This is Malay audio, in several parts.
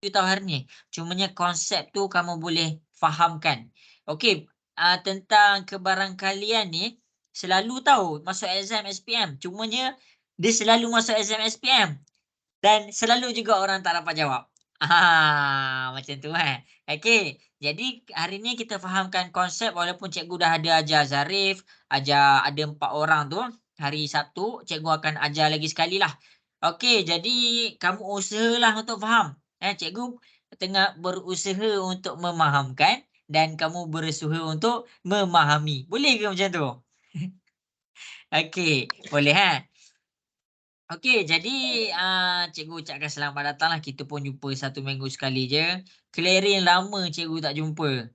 tahu hari ni. Cumanya konsep tu kamu boleh fahamkan. Okey, tentang kebarangkalian ni selalu tahu masuk exam SPM. Cumanya dia selalu masuk exam SPM dan selalu juga orang tak dapat jawab. Macam tu kan. Okey, jadi hari ni kita fahamkan konsep walaupun cikgu dah ada ajar Zarif, ajar ada 4 orang tu. Hari Sabtu cikgu akan ajar lagi sekali lah. Okey, jadi kamu usahalah untuk faham. Cikgu tengah berusaha untuk memahamkan dan kamu berusaha untuk memahami. Boleh ke macam tu? Okey, boleh Okey, jadi, cikgu ucapkan selamat datanglah. Kita pun jumpa 1 minggu sekali je. Clarin lama cikgu tak jumpa.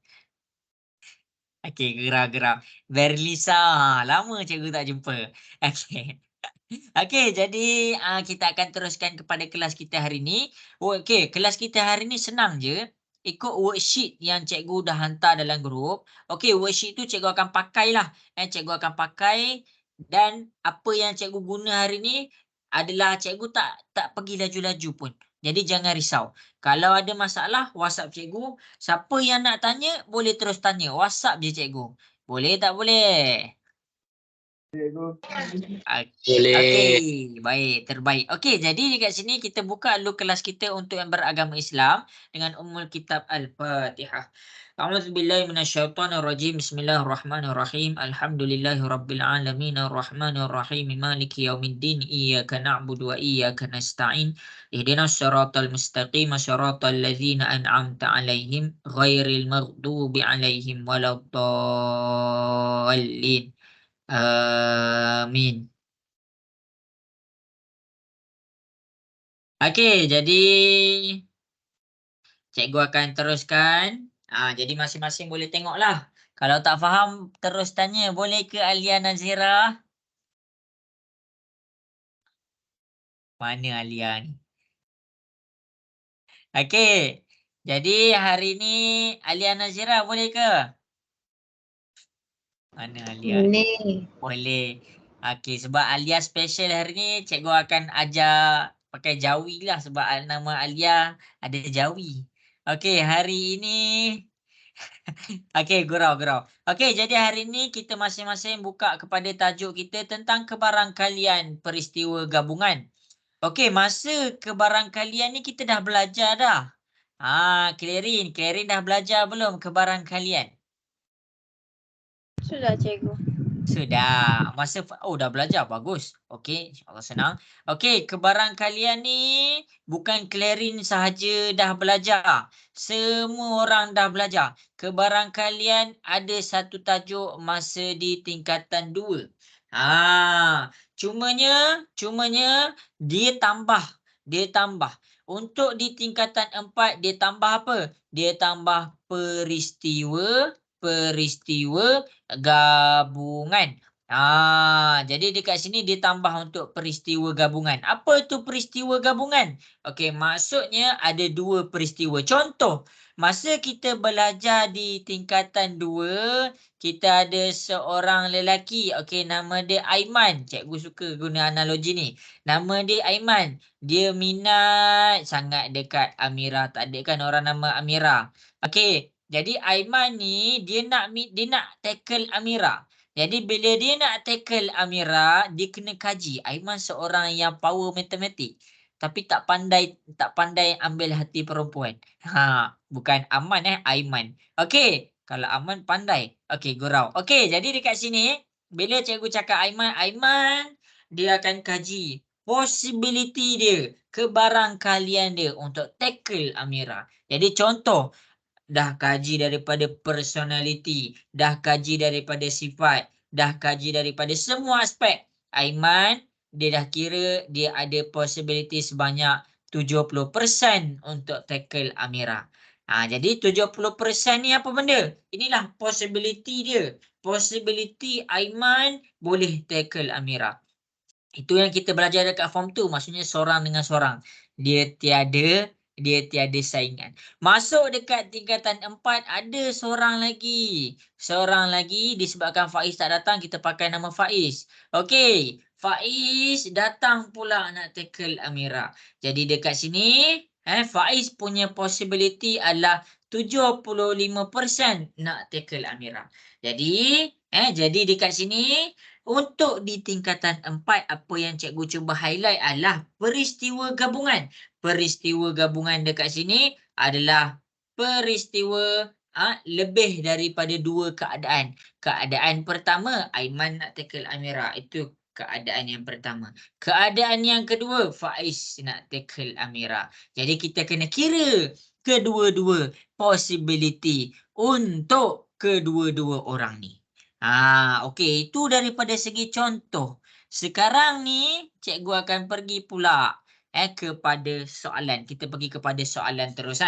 Okey, geram-geram. Berlisa, lama cikgu tak jumpa. Okey. Okey, jadi, kita akan teruskan kepada kelas kita hari ni. Okey, kelas kita hari ni senang je. Ikut worksheet yang cikgu dah hantar dalam grup. Okey, worksheet tu cikgu akan pakailah. Cikgu akan pakai dan apa yang cikgu guna hari ni adalah cikgu tak pergi laju-laju pun. Jadi jangan risau. Kalau ada masalah, WhatsApp cikgu. Siapa yang nak tanya, boleh terus tanya. WhatsApp je cikgu. Boleh tak boleh? Okey, Boleh. baik, terbaik. Okey, jadi dekat sini kita buka dulu kelas kita untuk yang beragama Islam dengan Ummul Kitab Al-Fatihah. A'udzubillahi minasyaitonirrajim. Bismillahirrahmanirrahim. Alhamdulillahirabbil alamin arrahmanirrahim maliki yaumiddin. Iyyaka na'budu wa iyyaka nasta'in. Ihdinas siratal mustaqim siratal ladzina an'amta 'alaihim ghairil maghdubi 'alaihim waladdallin. Amin. Okey, jadi cikgu akan teruskan. Jadi masing-masing boleh tengoklah. Kalau tak faham terus tanya. Boleh ke Alia Nazira? Mana Alia ni? Okey. Jadi hari ni Alia Nazira boleh ke? Mana Alia ni? Boleh. Boleh. Okey, sebab Alia special hari ni, cikgu akan ajar pakai Jawi lah sebab nama Alia ada Jawi. Okey, hari ini okey, gurau. Okey, jadi hari ni kita masing-masing buka kepada tajuk kita tentang kebarangkalian peristiwa gabungan. Okey, masa kebarangkalian ni kita dah belajar dah. Clarin dah belajar belum kebarangkalian? Sudah, cikgu. Sudah. Dah belajar. Bagus. Okey, insya-Allah senang. Okey, kebarangkalian ni bukan Clarin sahaja dah belajar. Semua orang dah belajar. Kebarangkalian ada satu tajuk masa di tingkatan 2. Cumanya dia tambah. Untuk di tingkatan 4 dia tambah apa? Dia tambah peristiwa gabungan. Jadi dekat sini dia tambah untuk peristiwa gabungan. Apa tu peristiwa gabungan? Okey, maksudnya ada 2 peristiwa. Contoh, masa kita belajar di tingkatan 2, kita ada seorang lelaki. Okey, nama dia Aiman. Cikgu suka guna analogi ni. Nama dia Aiman. Dia minat sangat dekat Amira. Tak ada kan orang nama Amira. Okey, jadi Aiman ni dia nak tackle Amira. Jadi bila dia nak tackle Amira, dia kena kaji. Aiman seorang yang power matematik tapi tak pandai ambil hati perempuan. Bukan Aman Aiman. Okey, kalau Aman pandai. Okey, gurau. Okey, jadi dekat sini bila cikgu cakap Aiman dia akan kaji possibility dia, kebarangkalian dia untuk tackle Amira. Jadi contoh, dah kaji daripada personality, dah kaji daripada sifat, dah kaji daripada semua aspek. Aiman, dia dah kira dia ada possibility sebanyak 70% untuk tackle Amira. Jadi 70% ni apa benda? Inilah possibility dia. Possibility Aiman boleh tackle Amira. Itu yang kita belajar dekat form 2. Maksudnya seorang dengan seorang. Dia tiada saingan. Masuk dekat tingkatan 4 ada seorang lagi disebabkan Faiz tak datang kita pakai nama Faiz. Okey, Faiz datang pula nak tackle Amira. Jadi dekat sini Faiz punya possibility adalah 75% nak tackle Amira. Jadi dekat sini untuk di tingkatan 4 apa yang cikgu cuba highlight adalah peristiwa gabungan. Peristiwa gabungan dekat sini adalah peristiwa lebih daripada 2 keadaan. Keadaan pertama, Aiman nak tackle Amira. Itu keadaan yang pertama. Keadaan yang kedua, Faiz nak tackle Amira. Jadi kita kena kira kedua-dua possibility untuk kedua-dua orang ni. Okey, itu daripada segi contoh. Sekarang ni cikgu akan pergi pula kepada soalan. Kita pergi kepada soalan terus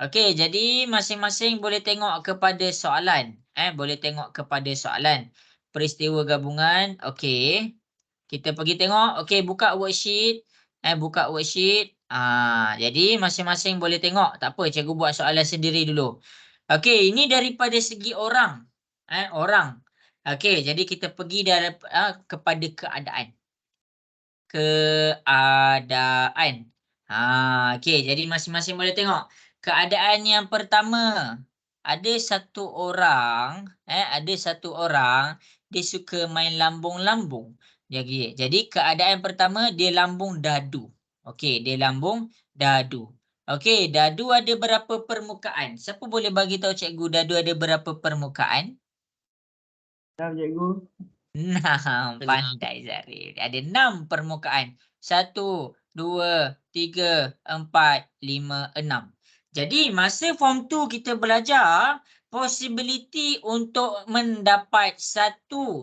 Okey, jadi masing-masing boleh tengok kepada soalan. Boleh tengok kepada soalan. Peristiwa gabungan. Okey. Kita pergi tengok. Okey, buka worksheet. Buka worksheet. Jadi masing-masing boleh tengok. Tak apa, cikgu buat soalan sendiri dulu. Okey, ini daripada segi orang. Orang. Okey, jadi kita pergi kepada keadaan. Keadaan. Okey, jadi masing-masing boleh tengok. Keadaan yang pertama, ada satu orang, dia suka main lambung-lambung. Jadi keadaan pertama dia lambung dadu. Okey, dia lambung dadu. Okey, dadu ada berapa permukaan? Siapa boleh bagi tahu cikgu dadu ada berapa permukaan? Dah cikgu. 6. Pandai Zarif. Ada 6 permukaan. 1, 2, 3, 4, 5, 6. Jadi masa form 2 kita belajar possibility untuk mendapat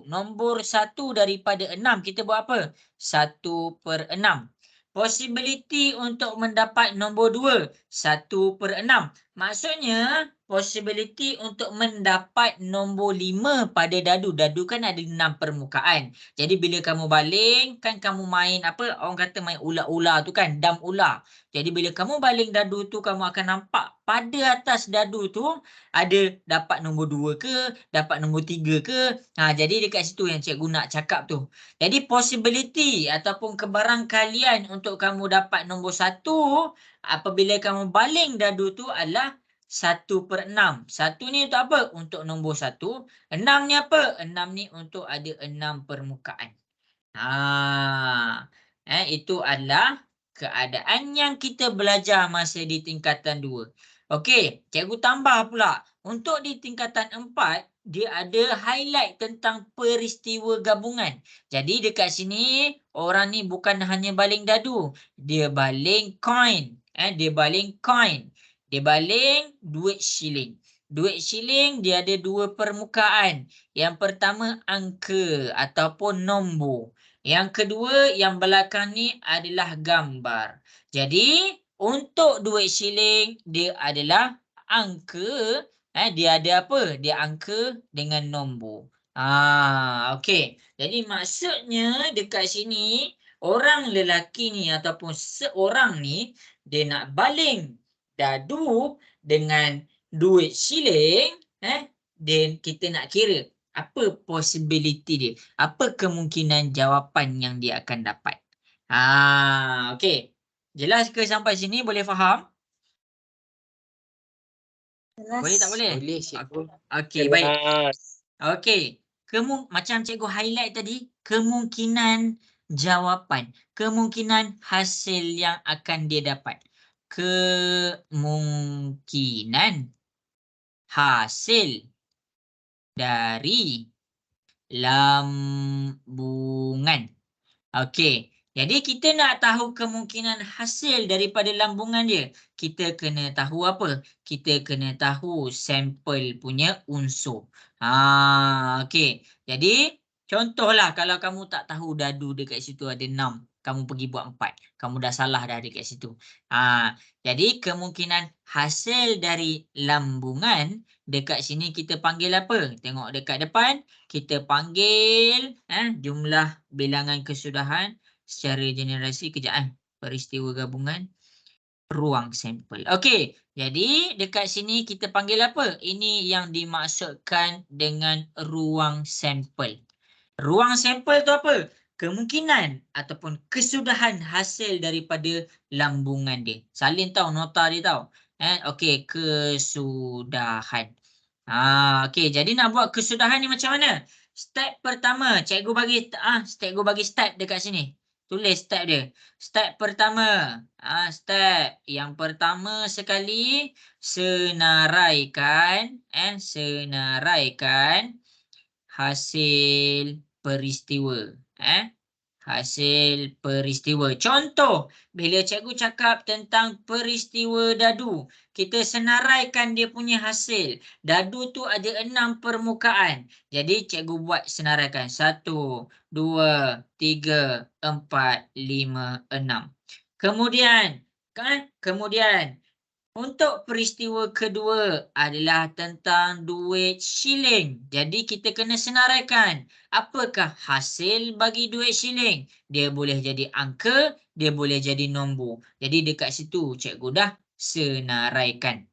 nombor 1 daripada 6. Kita buat apa? 1/6. Possibility untuk mendapat nombor 2, 1/6. Maksudnya possibility untuk mendapat nombor 5 pada dadu. Dadu kan ada 6 permukaan. Jadi bila kamu baling, kan kamu main orang kata main ular-ular tu kan, dam ular. Jadi bila kamu baling dadu tu, kamu akan nampak pada atas dadu tu ada dapat nombor 2 ke, dapat nombor 3 ke. Jadi dekat situ yang cikgu nak cakap tu. Jadi possibility ataupun kebarangkalian untuk kamu dapat nombor 1 apabila kamu baling dadu tu adalah 1/6. 1 ni untuk apa? Untuk nombor 1. 6 ni apa? 6 ni untuk ada 6 permukaan. Itu adalah keadaan yang kita belajar masa di tingkatan 2. Okey, cikgu tambah pula. Untuk di tingkatan 4, dia ada highlight tentang peristiwa gabungan. Jadi dekat sini, orang ni bukan hanya baling dadu. Dia baling coin. Dia baling coin. Dia baling duit shilling. Duit shilling dia ada 2 permukaan. Yang pertama angka ataupun nombor. Yang kedua yang belakang ni adalah gambar. Jadi untuk duit shilling dia adalah angka. Dia ada apa? Dia angka dengan nombor. Okey. Jadi maksudnya dekat sini orang lelaki ni ataupun seorang ni dia nak baling dadu dengan duit shilling, then kita nak kira apa possibility dia, apa kemungkinan jawapan yang dia akan dapat. Okey. Jelas ke sampai sini? Boleh faham? Jelas. Boleh tak boleh? Boleh cikgu. Okey, baik. Okey. Macam cikgu highlight tadi, kemungkinan jawapan, kemungkinan hasil yang akan dia dapat. Kemungkinan hasil dari lambungan. Okey. Jadi kita nak tahu kemungkinan hasil daripada lambungan dia. Kita kena tahu apa? Kita kena tahu sampel punya unsur. Okey. Jadi contohlah kalau kamu tak tahu dadu dekat situ ada 6. Kamu pergi buat 4. Kamu dah salah dah dekat situ. Jadi kemungkinan hasil dari lambungan dekat sini kita panggil apa? Tengok dekat depan. Kita panggil jumlah bilangan kesudahan secara generasi kejap peristiwa gabungan ruang sampel. Okey, jadi dekat sini kita panggil apa? Ini yang dimaksudkan dengan ruang sampel. Ruang sampel tu apa? kemungkinan ataupun kesudahan hasil daripada lambungan dia. Salin tahu nota dia tahu. Okey, kesudahan. Okey, jadi nak buat kesudahan ni macam mana? Step pertama, cikgu bagi step dekat sini. Tulis step dia. Step pertama, step yang pertama sekali senaraikan hasil peristiwa. Hasil peristiwa. Contoh, bila cikgu cakap tentang peristiwa dadu, kita senaraikan dia punya hasil. Dadu tu ada 6 permukaan. Jadi cikgu buat senaraikan. 1, 2, 3, 4, 5, 6. Kemudian, untuk peristiwa kedua adalah tentang duit shilling. Jadi kita kena senaraikan. Apakah hasil bagi duit shilling? Dia boleh jadi angka, dia boleh jadi nombor. Jadi dekat situ cikgu dah senaraikan.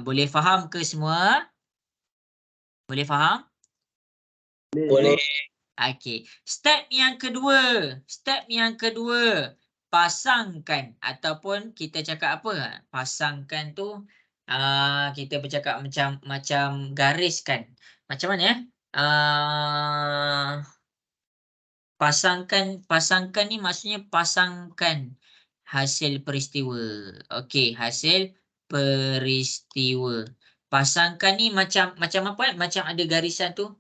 Boleh faham ke semua? Boleh faham? Boleh. Okey. Step yang kedua, pasangkan ataupun kita cakap apa? Pasangkan tu kita bercakap macam gariskan. Macam mana ya? Pasangkan ni maksudnya pasangkan hasil peristiwa. Okey, hasil peristiwa. Pasangkan ni macam apa? Macam ada garisan tu.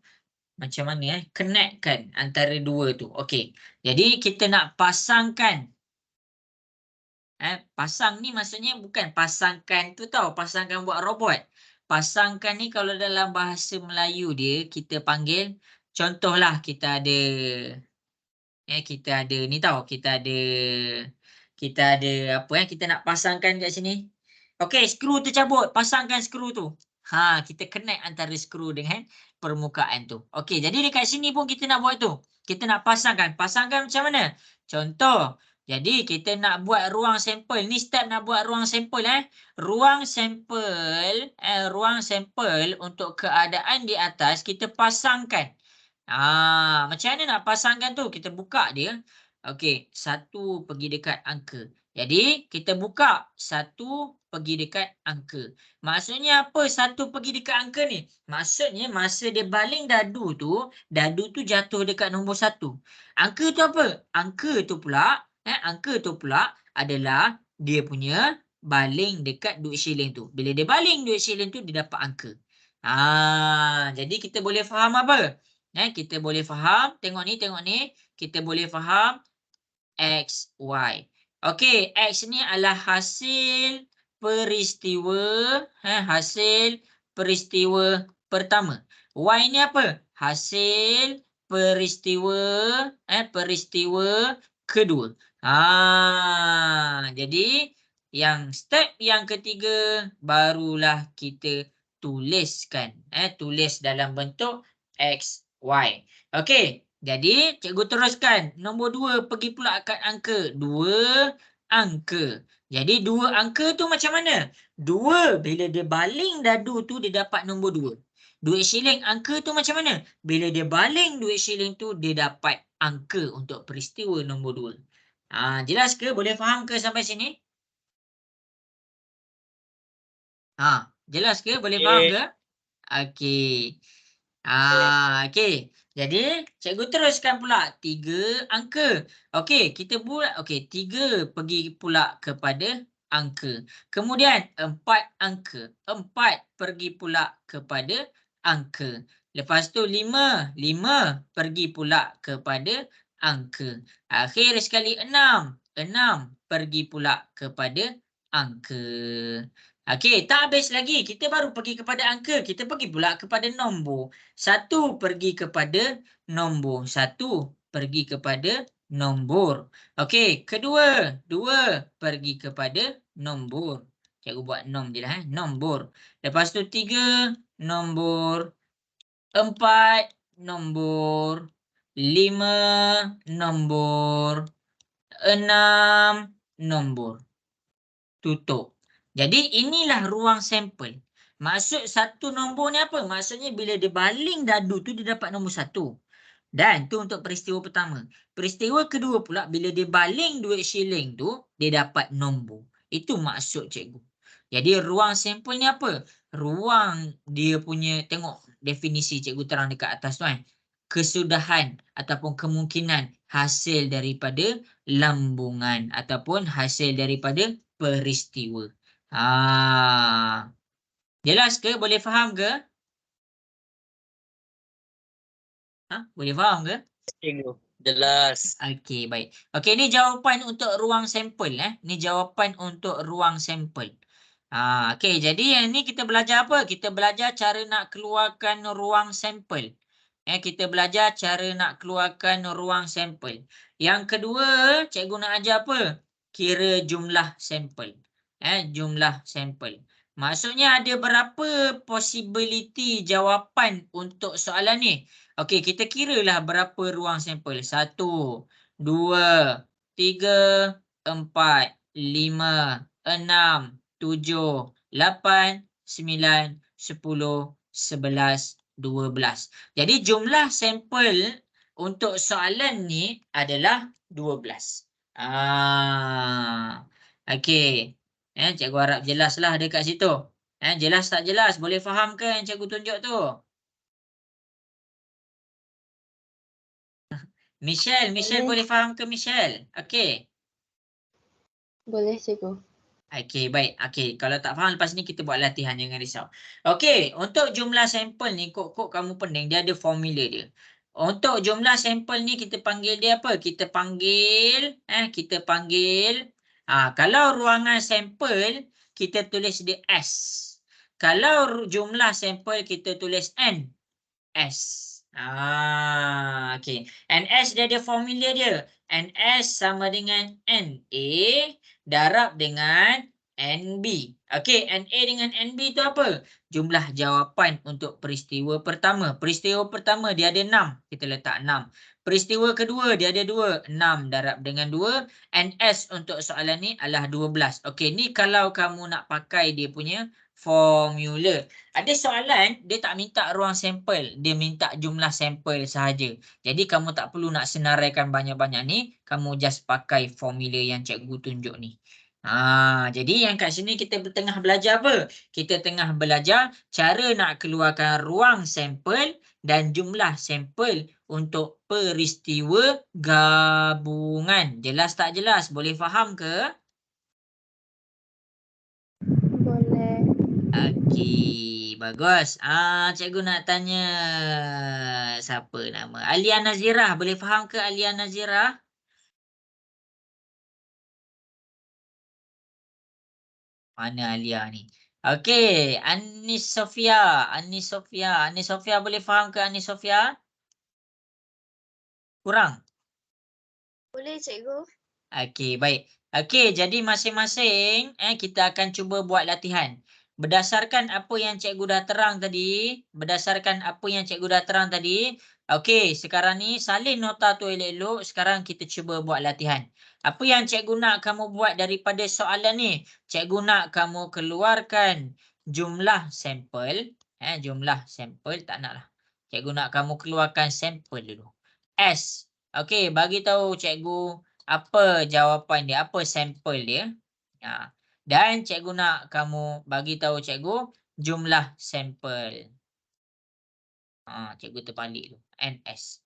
Macam mana connectkan antara dua tu. Okey. Jadi kita nak pasangkan. Pasang ni maksudnya bukan pasangkan tu tahu, pasangkan buat robot. Pasangkan ni kalau dalam bahasa Melayu dia kita panggil, contohlah kita ada ni tahu, kita ada apa kita nak pasangkan kat sini. Okey, skru tercabut, pasangkan skru tu. Kita connect antara skru dengan permukaan tu. Okey, jadi dekat sini pun kita nak buat tu. Kita nak pasangkan. Pasangkan macam mana? Contoh, jadi kita nak buat ruang sampel. Ni step nak buat ruang sampel Ruang sampel untuk keadaan di atas kita pasangkan. Macam mana nak pasangkan tu? Kita buka dia. Okey, 1 pergi dekat angka. Jadi, kita buka 1 pergi dekat angka. Maksudnya apa 1 pergi dekat angka ni? Maksudnya masa dia baling dadu tu jatuh dekat nombor 1. Angka tu apa? Angka tu pula adalah dia punya baling dekat duit shilling tu. Bila dia baling duit shilling tu, dia dapat angka. Jadi kita boleh faham apa? Kita boleh faham, tengok ni, kita boleh faham X, Y. Okey, X ni adalah hasil peristiwa pertama. Y ni apa? Hasil peristiwa kedua. Jadi yang step yang ketiga barulah kita tuliskan. Tulis dalam bentuk X, Y. Okey, jadi cikgu teruskan. Nombor 2 pergi pula kat angka. 2 angka. Jadi 2 angka tu macam mana? 2 bila dia baling dadu tu dia dapat nombor 2. Duit shilling angka tu macam mana? Bila dia baling duit shilling tu dia dapat angka untuk peristiwa nombor 2. Jelas ke? Boleh faham ke sampai sini? Jelas ke? Boleh faham ke? Okey. Okey. Jadi, cikgu teruskan pula 3 angka. Okey, kita buat 3 pergi pula kepada angka. Kemudian 4 angka. 4 pergi pula kepada angka. Lepas tu 5 pergi pula kepada angka. Akhir sekali 6 pergi pula kepada angka. Okey, tak habis lagi. Kita baru pergi kepada angka. Kita pergi pula kepada nombor. 1 pergi kepada nombor. 1 pergi kepada nombor. Okey, kedua. 2 pergi kepada nombor. Cikgu buat nom je lah. Nombor. Lepas tu 3 nombor. 4 nombor. 5 nombor. 6 nombor. Tutup. Jadi inilah ruang sampel. Maksud 1 nombor ni apa? Maksudnya bila dia baling dadu tu dia dapat nombor 1. Dan tu untuk peristiwa pertama. Peristiwa kedua pula bila dia baling duit shilling tu, dia dapat nombor. Itu maksud cikgu. Jadi ruang sampel ni apa? Ruang dia punya, tengok definisi cikgu terang dekat atas tu kan. Kesudahan ataupun kemungkinan hasil daripada lambungan ataupun hasil daripada peristiwa. Jelas ke? Boleh faham ke? Boleh faham ke? Cikgu. Jelas. Okey, baik. Okey, ni jawapan untuk ruang sampel Ni jawapan untuk ruang sampel. Okey, jadi yang ni kita belajar apa? Kita belajar cara nak keluarkan ruang sampel. Kita belajar cara nak keluarkan ruang sampel. Yang kedua, cikgu nak ajar apa? Kira jumlah sampel. Jumlah sampel. Maksudnya ada berapa possibility jawapan untuk soalan ni? Okey, kita kiralah berapa ruang sampel. 1, 2, 3, 4, 5, 6, 7, 8, 9, 10, 11, 12. Jadi jumlah sampel untuk soalan ni adalah 12. Okey. Cikgu harap jelaslah dekat situ. Jelas tak jelas? Boleh faham ke yang cikgu tunjuk tu? Michelle boleh faham ke Michelle? Okey. Boleh, cikgu. Okey, baik. Okey, kalau tak faham lepas ni kita buat latihan, jangan risau. Okey, untuk jumlah sampel ni, kok kamu pening, dia ada formula dia. Untuk jumlah sampel ni kita panggil dia apa? Kita panggil, kalau ruangan sampel, kita tulis dia S. Kalau jumlah sampel, kita tulis N. S. Okey. NS dia ada formula dia. NS sama dengan NA darab dengan NB. Okey, NA dengan NB tu apa? Jumlah jawapan untuk peristiwa pertama. Peristiwa pertama dia ada 6. Kita letak 6. Peristiwa kedua dia ada 2. 6 darab dengan 2. NS untuk soalan ni adalah 12. Okey, ni kalau kamu nak pakai dia punya formula. Ada soalan dia tak minta ruang sampel, dia minta jumlah sampel sahaja. Jadi kamu tak perlu nak senaraikan banyak-banyak ni, kamu just pakai formula yang cikgu tunjuk ni. Jadi yang kat sini kita tengah belajar apa? Kita tengah belajar cara nak keluarkan ruang sampel dan jumlah sampel untuk peristiwa gabungan. Jelas tak jelas? Boleh faham ke? Boleh. Okey, bagus. Cikgu nak tanya siapa nama? Alia Nazirah. Boleh faham ke Alia Nazirah? Mana Alia ni? Okey, Anis Sofia. Anis Sofia boleh faham ke Anis Sofia? Kurang? Boleh, cikgu. Okey, baik. Okey, jadi masing-masing kita akan cuba buat latihan. Berdasarkan apa yang cikgu dah terang tadi, okey, sekarang ni salin nota tu elok-elok, sekarang kita cuba buat latihan. Apa yang cikgu nak kamu buat daripada soalan ni? Cikgu nak kamu keluarkan jumlah sampel, jumlah sampel tak naklah. Cikgu nak kamu keluarkan sampel dulu. S. Okey, bagi tahu cikgu apa jawapan dia, apa sampel dia. Dan cikgu nak kamu bagi tahu cikgu jumlah sampel. Cikgu terbalik tu. NS.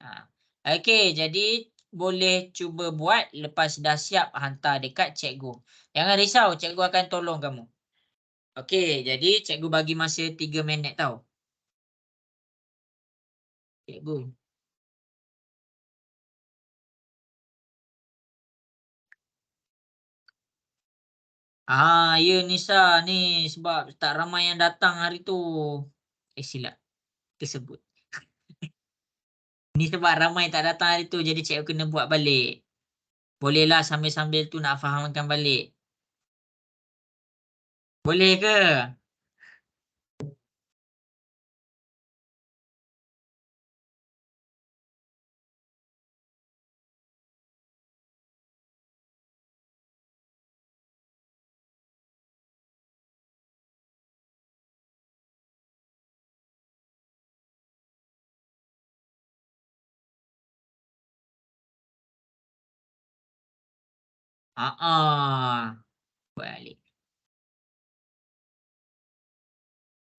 Okey, jadi boleh cuba buat, lepas dah siap hantar dekat cikgu. Jangan risau, cikgu akan tolong kamu. Okey, jadi cikgu bagi masa 3 minit tau. Cikgu. Ya Nisa ni sebab tak ramai yang datang hari tu. Silap tersebut. Ni sebab ramai tak datang hari tu, jadi cikgu kena buat balik. Bolehlah sambil-sambil tu nak fahamkan balik. Boleh ke? Balik.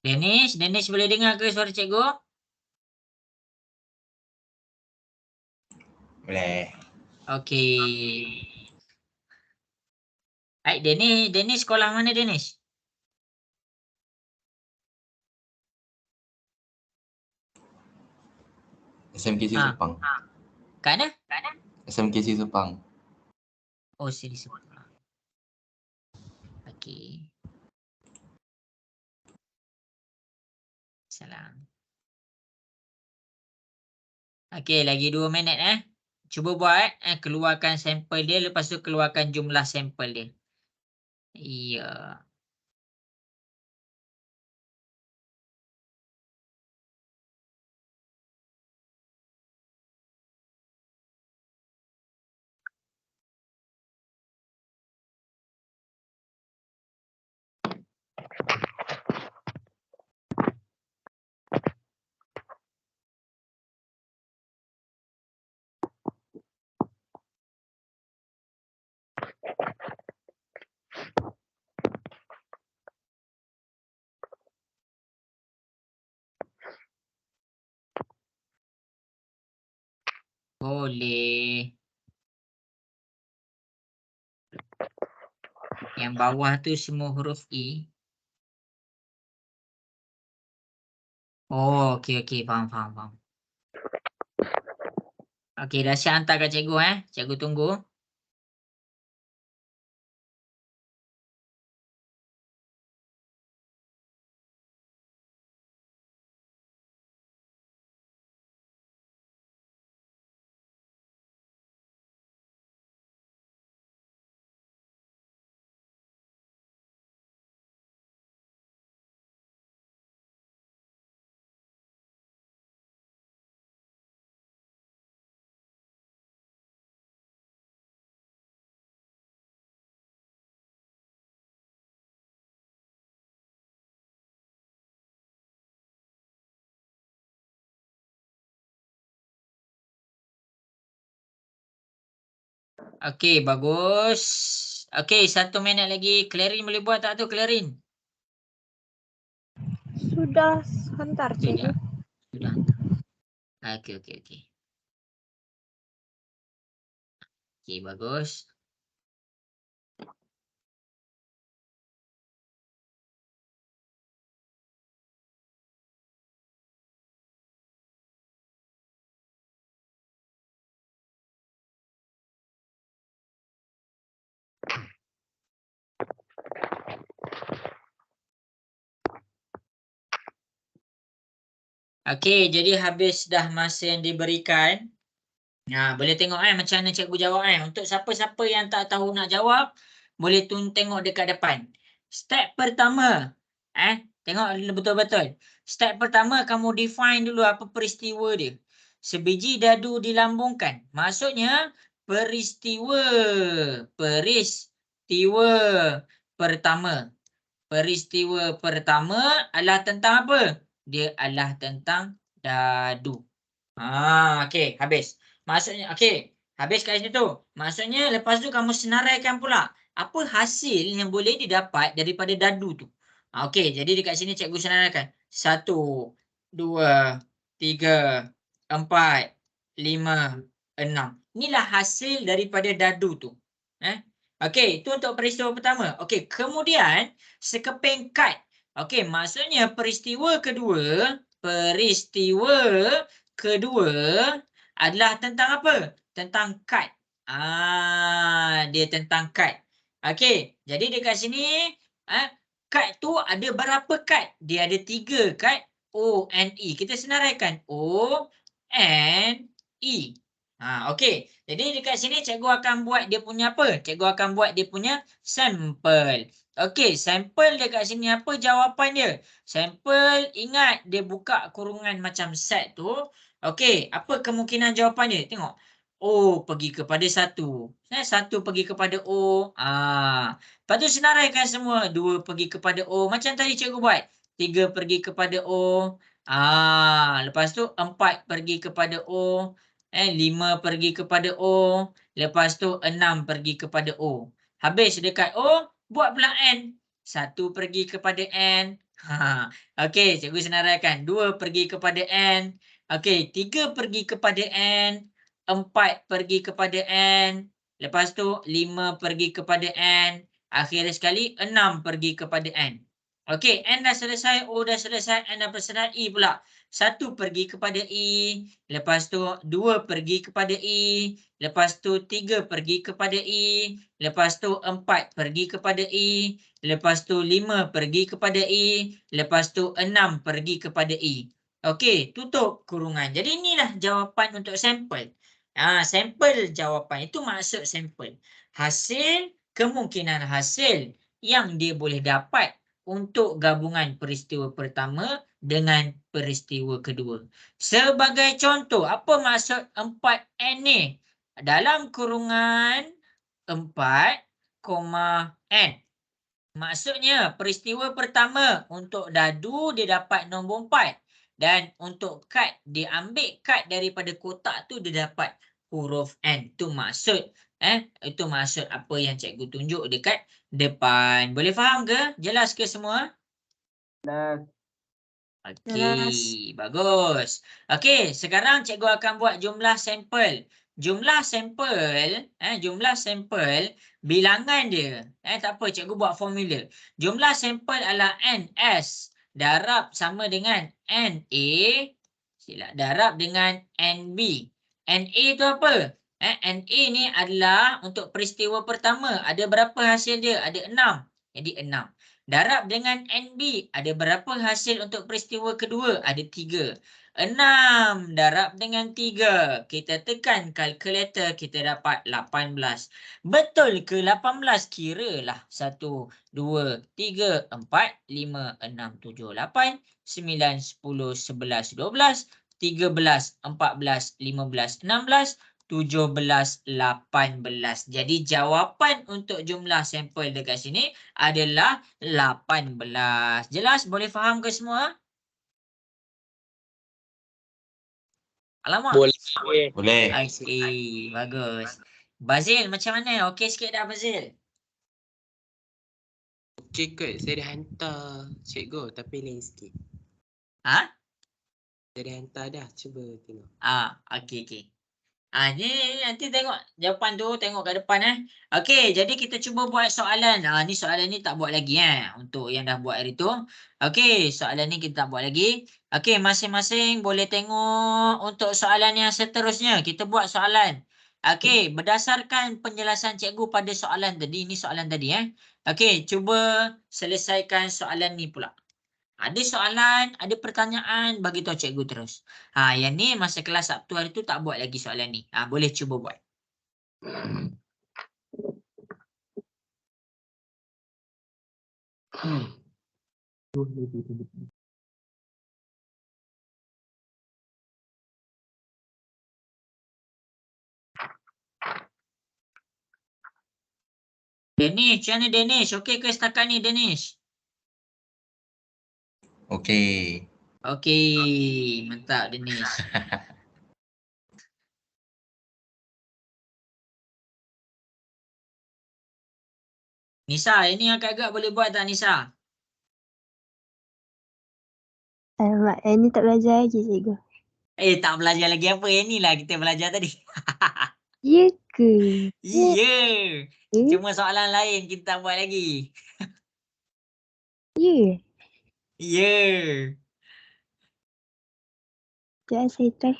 Dennis boleh dengar ke suara cikgu? Boleh. Okey. Baik, Dennis sekolah mana Dennis? SMKC Ah. Sepang. Kat mana? SMKC Sepang. Oh, sini sebelah. Okey. Salam. Okey, lagi 2 minit Cuba buat keluarkan sampel dia, lepas tu keluarkan jumlah sampel dia. Ya. Boleh. Yang bawah tu semua huruf E. Oh, okey, faham. Okey, dah siap hantar kat cikgu Cikgu tunggu. Okey, bagus. Okey, 1 minit lagi. Clarin boleh buat tak tu, Clarin? Sudah hantar cikgu. Sudah hantar. Okey. Okey, bagus. Okey, jadi habis dah masa yang diberikan. Boleh tengok macam mana cikgu jawab Untuk siapa-siapa yang tak tahu nak jawab, boleh tengok dekat depan. Step pertama, tengok betul-betul. Step pertama kamu define dulu apa peristiwa dia. Sebiji dadu dilambungkan. Maksudnya peristiwa pertama. Peristiwa pertama adalah tentang apa? Dia adalah tentang dadu. Okey, habis. Maksudnya, okey. Habis kat situ. Maksudnya, lepas tu kamu senaraikan pula. Apa hasil yang boleh didapat daripada dadu tu? Okey, jadi dekat sini cikgu senaraikan. 1, 2, 3, 4, 5, 6. Inilah hasil daripada dadu tu. Okey, itu untuk peristiwa pertama. Okey, kemudian sekeping kad. Okey, maksudnya peristiwa kedua adalah tentang apa? Tentang kad. Dia tentang kad. Okey, jadi dekat sini kad tu ada berapa kad? Dia ada 3 kad. O and E. Kita senaraikan. O and E. Okey. Jadi dekat sini cikgu akan buat dia punya apa? Cikgu akan buat dia punya sampel. Okey, sampel dekat sini apa jawapan dia? Sampel ingat dia buka kurungan macam set tu. Okey, apa kemungkinan jawapan dia? Tengok. O pergi kepada 1. 1 pergi kepada O. Lepas tu senaraikan semua. 2 pergi kepada O. Macam tadi cikgu buat. 3 pergi kepada O. Lepas tu 4 pergi kepada O. 5 pergi kepada O. Lepas tu 6 pergi kepada O. Habis dekat O, buat pula N. 1 pergi kepada N. Okey, cikgu senaraikan. 2 pergi kepada N. Okey, 3 pergi kepada N. 4 pergi kepada N. Lepas tu 5 pergi kepada N. Akhir sekali 6 pergi kepada N. Okey, N dah selesai, O dah selesai, N dah selesai, I pula. 1 pergi kepada I. Lepas tu 2 pergi kepada I. Lepas tu 3 pergi kepada I. Lepas tu 4 pergi kepada I. Lepas tu 5 pergi kepada I. Lepas tu 6 pergi kepada I. Okey, tutup kurungan. Jadi inilah jawapan untuk sampel. Sampel jawapan. Itu maksud sampel. Hasil, kemungkinan hasil yang dia boleh dapat untuk gabungan peristiwa pertama dengan peristiwa kedua. Sebagai contoh, apa maksud 4N ni? Dalam kurungan 4, N. Maksudnya peristiwa pertama untuk dadu dia dapat nombor 4. Dan untuk kad, dia ambil kad daripada kotak tu dia dapat huruf N. Itu maksud. Itu maksud apa yang cikgu tunjuk dekat depan. Boleh faham ke? Jelas ke semua? Jelas. Okey, bagus. Okey, sekarang cikgu akan buat jumlah sampel. Jumlah sampel bilangan dia. Tak apa, cikgu buat formula. Jumlah sampel adalah NS darab sama dengan NA darab dengan NB. NA tu apa? NA ni adalah untuk peristiwa pertama. Ada berapa hasil dia? Ada 6. Jadi 6. Darab dengan NB. Ada berapa hasil untuk peristiwa kedua? Ada 3. 6 darab dengan 3. Kita tekan kalkulator, kita dapat 18. Betul ke 18? Kiralah 1, 2, 3, 4, 5, 6, 7, 8, 9, 10, 11, 12, 13, 14, 15, 16, 17, 18. Jadi jawapan untuk jumlah sampel dekat sini adalah 18. Jelas? Boleh faham ke semua? Alamak. Boleh. Boleh. Okey, bagus. Bazil macam mana? Okey sikit dah Bazil? Okey kot, saya dah hantar cikgu tapi lain sikit. Ha? Saya dah hantar dah, cuba tengok. Okey. Ni nanti tengok jawapan tu, tengok kat depan Okey, jadi kita cuba buat soalan. Ni soalan ni tak buat lagi untuk yang dah buat hari tu. Okey, soalan ni kita tak buat lagi. Okey, masing-masing boleh tengok untuk soalan yang seterusnya. Kita buat soalan. Okey, berdasarkan penjelasan cikgu pada soalan tadi, ni soalan tadi Okey, cuba selesaikan soalan ni pula. Ada soalan, ada pertanyaan, bagi tahu cikgu terus. Yang ni masa kelas Sabtu hari tu tak buat lagi soalan ni. Boleh cuba buat. Danish, macam mana Danish? Okey ke setakat ni Danish? Okey. Okey, mantap Danish. Nisa, ini agak-agak boleh buat tak Nisa? Alamak, ini tak belajar lagi cikgu. Tak belajar lagi apa? Inilah kita belajar tadi. Ya ke? Ya. Ya. Cuma soalan lain kita tak buat lagi. Ya. Ya. Sekejap saya try.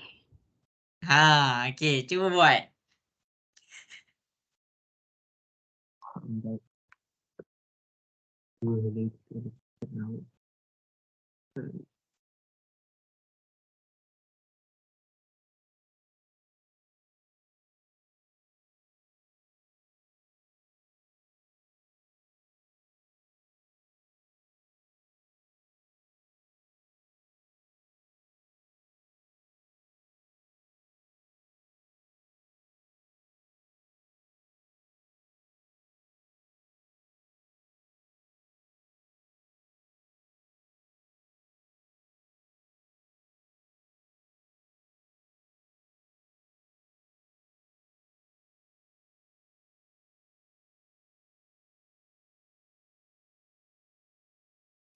Okey, cuba buat.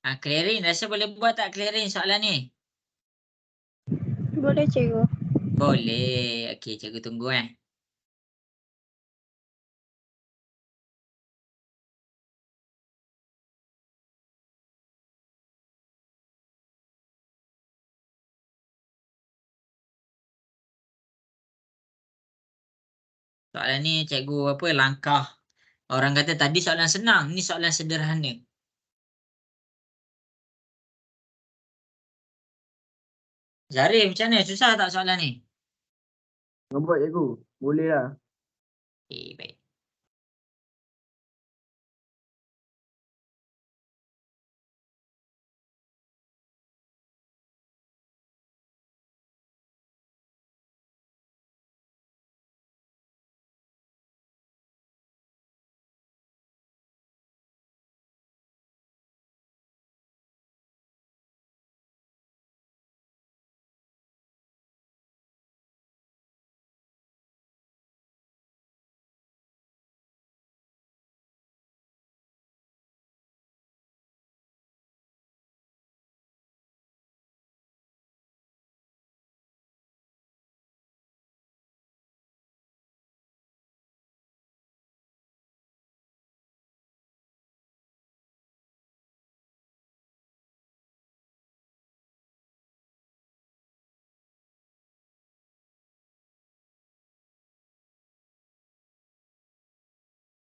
Clearing, rasa boleh buat tak clearing soalan ni? Boleh cikgu. Boleh. Okey, cikgu tunggu Soalan ni cikgu apa langkah. Orang kata tadi soalan senang, ni soalan sederhana. Zarif, macam mana? Susah tak soalan ni? Nampak cikgu? Boleh lah. Okey, baik.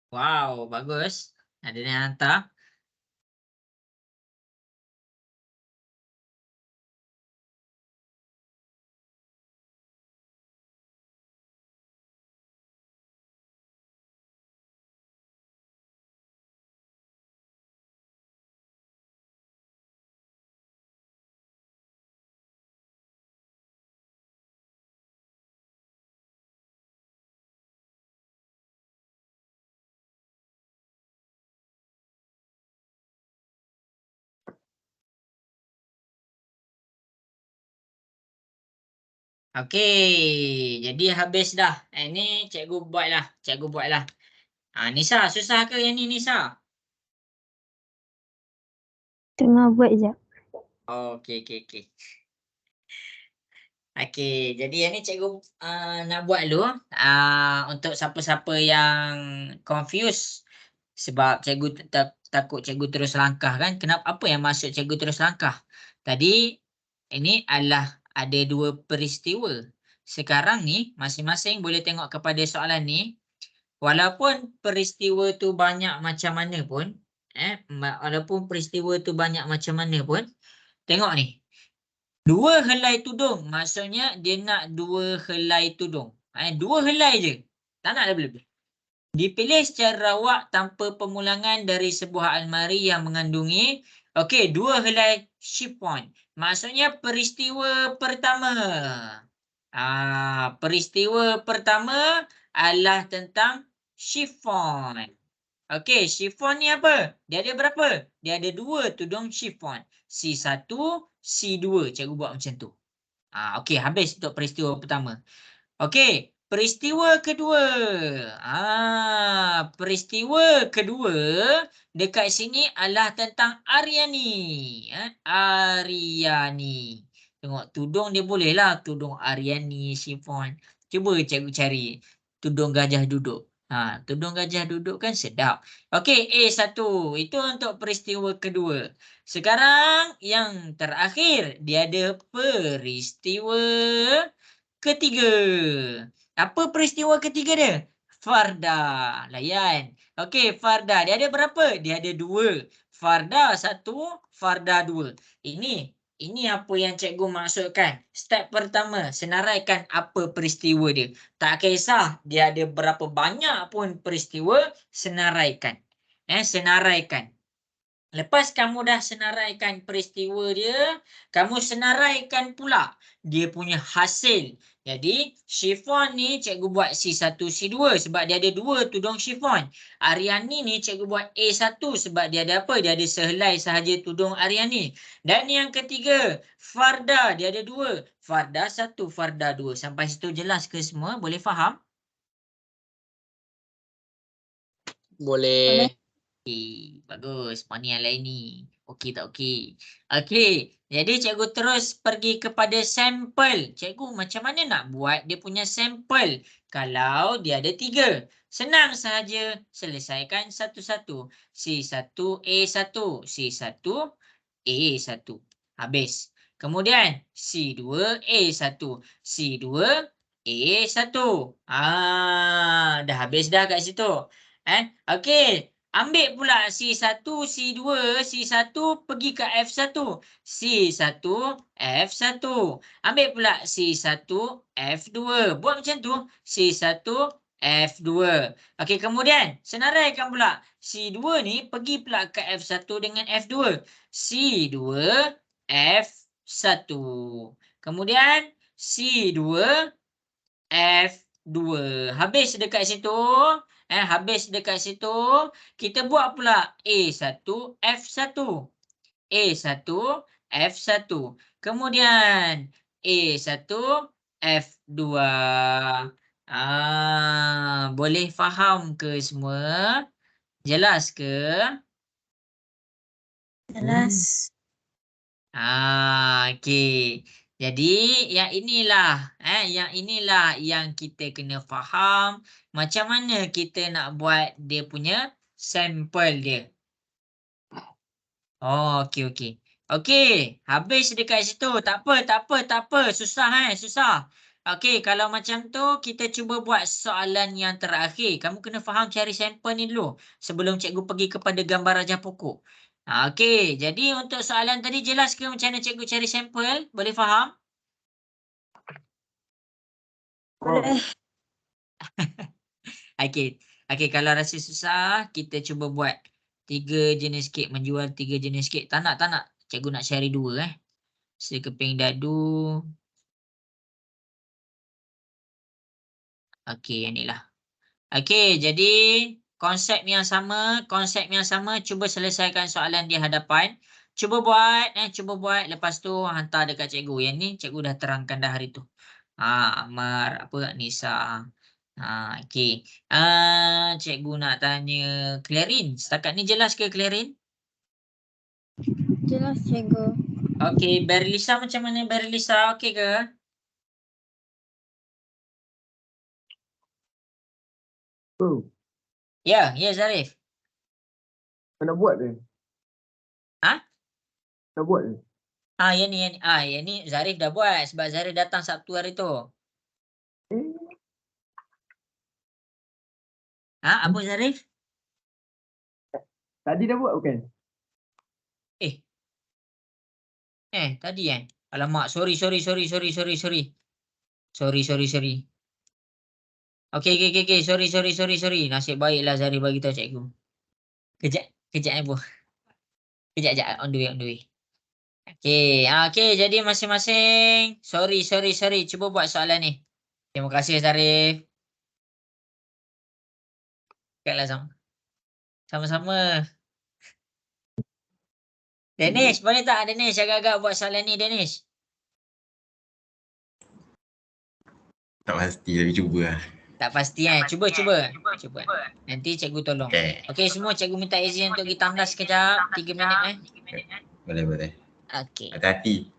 Wow, bagus. Ada yang hantar. Okey, jadi habis dah. Ni cikgu buatlah. Cikgu buatlah. Nisa, susah ke yang ni Nisa? Tengah buat je. Okey, okey, okey. Okey, jadi yang ni cikgu nak buat dulu. Untuk siapa-siapa yang confused. Sebab cikgu takut cikgu terus langkah kan. Kenapa? Apa yang maksud cikgu terus langkah? Tadi ini adalah ada dua peristiwa. Sekarang ni masing-masing boleh tengok kepada soalan ni. Walaupun peristiwa tu banyak macam mana pun, walaupun peristiwa tu banyak macam mana pun, tengok ni. Dua helai tudung, maksudnya dia nak dua helai tudung. Dua helai je. Tak nak lebih-lebih. Dipilih secara rawak tanpa pemulangan dari sebuah almari yang mengandungi dua helai chiffon. Maksudnya peristiwa pertama. Peristiwa pertama adalah tentang chiffon. Okey, chiffon ni apa? Dia ada berapa? Dia ada dua tudung chiffon. C1, C2. Cikgu buat macam tu. Okey, habis untuk peristiwa pertama. Okey, peristiwa kedua. Peristiwa kedua dekat sini adalah tentang Aryani. Aryani. Tengok tudung dia boleh lah. Tudung Aryani, chiffon. Cuba cikgu cari tudung gajah duduk. Tudung gajah duduk kan sedap. Okey, A1. Itu untuk peristiwa kedua. Sekarang yang terakhir. Dia ada peristiwa ketiga. Apa peristiwa ketiga dia? Farda. Layan. Okey, farda. Dia ada berapa? Dia ada dua. Farda satu, farda dua. Ini apa yang cikgu maksudkan. Step pertama, senaraikan apa peristiwa dia. Tak kisah dia ada berapa banyak pun peristiwa, senaraikan. Senaraikan. Lepas kamu dah senaraikan peristiwa dia, kamu senaraikan pula dia punya hasil. Jadi, chiffon ni cikgu buat C1, C2 sebab dia ada dua tudung chiffon. Aryani ni cikgu buat A1 sebab dia ada apa? Dia ada sehelai sahaja tudung Aryani. Dan yang ketiga, farda. Dia ada dua. Farda 1, farda 2. Sampai situ jelas ke semua? Boleh faham? Boleh. Bagus. Mana yang lain ni? Okey tak okey? Okey. Jadi cikgu terus pergi kepada sampel. Cikgu macam mana nak buat dia punya sampel? Kalau dia ada 3. Senang sahaja. Selesaikan satu-satu. C1, A1. C1, A1. Habis. Kemudian C2, A1. C2, A1. Dah habis dah kat situ. Okey. Ambil pula C1, C2, C1 pergi ke F1. C1, F1. Ambil pula C1, F2. Buat macam tu. C1, F2. Okey, kemudian senaraikan pula. C2 ni pergi pula ke F1 dengan F2. C2, F1. Kemudian C2, F2. Habis dekat situ. Habis dekat situ. Kita buat pula A1, F1. A1, F1. Kemudian A1, F2. Boleh faham ke semua? Jelas ke? Jelas. Okey. Jadi yang inilah yang kita kena faham macam mana kita nak buat dia punya sampel dia. Okey okey. Okey, habis dekat situ. Tak apa. Susah susah. Okey, kalau macam tu kita cuba buat soalan yang terakhir. Kamu kena faham cari sampel ni dulu sebelum cikgu pergi kepada gambar rajah pokok. Okey, jadi untuk soalan tadi jelas ke macam mana cikgu cari sampel? Boleh faham? Boleh. Okey. Okey, kalau rasa susah, kita cuba buat 3 jenis kek, menjual 3 jenis kek. Tak nak. Cikgu nak cari 2 Sekeping dadu. Okey, yang ni lah. Okey, jadi konsep yang sama, cuba selesaikan soalan di hadapan. Cuba buat, lepas tu hantar dekat cikgu. Yang ni cikgu dah terangkan dah hari tu. Amar, Nisa. Okey. Cikgu nak tanya Clarin. Setakat ni jelas ke Clarin? Jelas, cikgu. Okey, Berlisa macam mana Berlisa? Okey ke? Oh, Ya, Zarif. kau nak buat ke? Ha? Nak buat ke? Yang ni Zarif dah buat sebab Zarif datang Sabtu hari tu. Apa Zarif? Tadi dah buat bukan? Tadi Alamak, sorry. Sorry. Okey. Sorry. Nasib baiklah Zarif bagi tahu cikgu. Kejap Bu. Kejap. On the way. Okey, jadi masing-masing. Sorry. Cuba buat soalan ni. Terima kasih Zarif. Keklah sama-sama. Danish, boleh tak Danish agak-agak buat soalan ni Danish? Tak pasti tapi cuba lah. Tak pasti Cuba. Nanti cikgu tolong. Okey, semua cikgu minta izin untuk kita tandas sekejap. 3 minit Boleh. Okey. Hati-hati.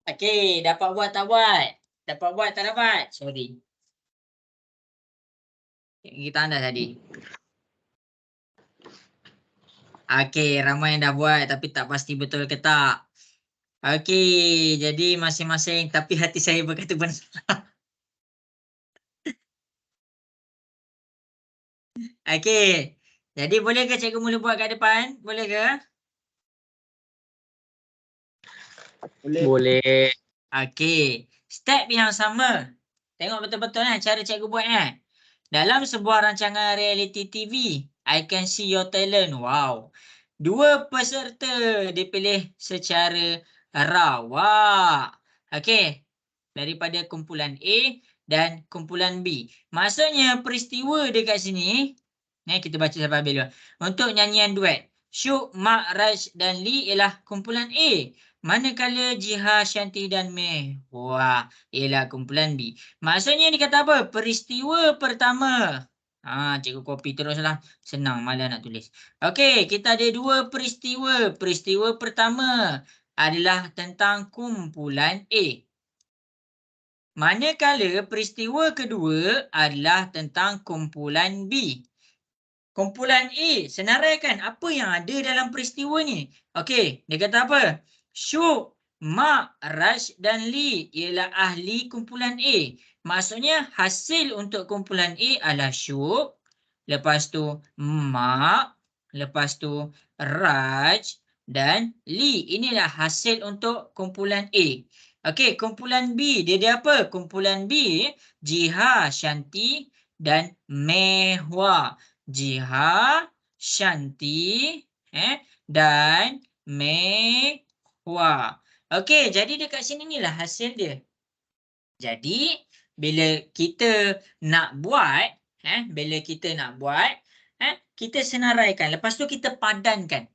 Okey, dapat buat tak buat? Dapat buat tak dapat? Sorry. Kita anda tadi. Okey, ramai yang dah buat tapi tak pasti betul ke tak. Okey, jadi masing-masing tapi hati saya berkata benar. Okey. Jadi boleh ke cikgu mula buat kat depan? Boleh ke? Boleh. Boleh. Okey. Step yang sama. Tengok betul-betul cara cikgu buat Dalam sebuah rancangan reality TV, I Can See Your Talent. Wow. Dua peserta dipilih secara rawak. Okey. Daripada kumpulan A dan kumpulan B. Maksudnya peristiwa dekat sini, kita baca sampai habis dulu. Untuk nyanyian duet, Syuk, Mak, Raj dan Lee ialah kumpulan A. Manakala Jiha, Shanti dan Meh, wah, ialah kumpulan B. Maksudnya dia kata apa? Peristiwa pertama. Cikgu copy teruslah. Senang, malah nak tulis. Okey, kita ada dua peristiwa. Peristiwa pertama adalah tentang kumpulan A. Manakala peristiwa kedua adalah tentang kumpulan B. Kumpulan A, senaraikan apa yang ada dalam peristiwa ni. Okey, dia kata apa? Syuk, Mak, Raj dan Lee ialah ahli kumpulan A. Maksudnya hasil untuk kumpulan A adalah Syuk, lepas tu Mak, lepas tu Raj dan Lee. Inilah hasil untuk kumpulan A. Okey, kumpulan B, dia apa? Kumpulan B, Jiha, Shanti dan Mehwa. Jiha, Shanti dan Mehwa. Okey, jadi dekat sini ni lah hasil dia. Jadi bila kita nak buat, kita senaraikan. Lepas tu kita padankan.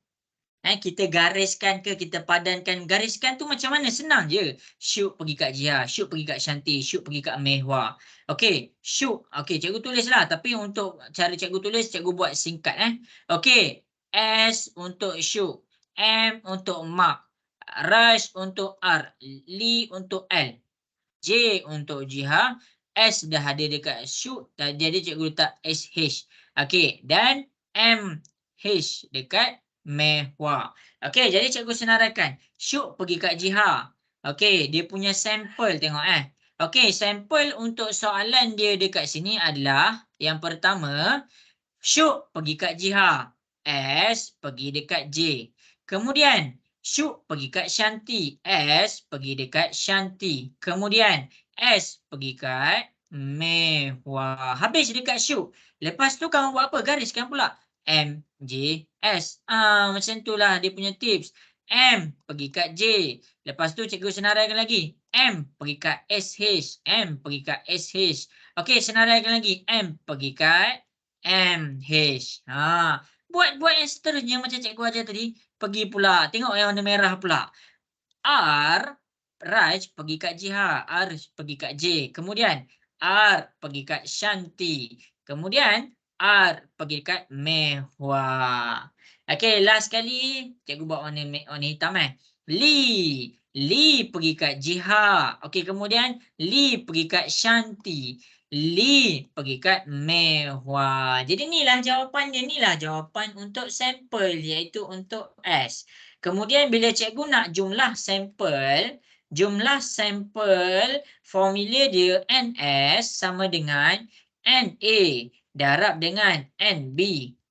Kita gariskan ke, kita padankan. Gariskan tu macam mana? Senang je. Syuk pergi kat Jiha, Syuk pergi kat Shanti, Syuk pergi kat Mehwa. Okey, Syuk. Okey, cikgu tulislah. Tapi untuk cara cikgu tulis, cikgu buat singkat. Okey, S untuk Syuk, M untuk Mak, Raj untuk R, Li untuk L, J untuk Jiha, S dah ada dekat Syuk, jadi cikgu letak SH. Okey, dan MH dekat Mehwa. Okey, jadi cikgu senaraikan. Syuk pergi kat Jiha. Okey, dia punya sampel tengok Okey, sampel untuk soalan dia dekat sini adalah yang pertama, Syuk pergi kat Jiha. S pergi dekat J. Kemudian Syuk pergi kat Shanti. S pergi dekat Shanti. Kemudian S pergi kat Mehwa. Habis dekat Syuk. Lepas tu kamu buat apa? Gariskan pula. M, J, S. Macam tu lah dia punya tips. M pergi kat J. Lepas tu cikgu senaraikan lagi. M pergi kat SH. M pergi kat SH. Okey, senaraikan lagi. M pergi kat MH. Buat yang seterusnya macam cikgu ajar tadi. Pergi pula. Tengok yang warna merah pula. R, Raj pergi kat Jiha. R pergi kat J. Kemudian R pergi kat Shanti. Kemudian R pergi kat Mehwa. Okey, last kali cikgu buat warna hitam Li pergi kat Jiha. Okey, kemudian Li pergi kat Shanti. Li pergi kat Mehwa. Jadi inilah jawapannya. Inilah jawapan untuk sampel, iaitu untuk S. Kemudian bila cikgu nak jumlah sampel formula dia NS sama dengan NA darab dengan NB.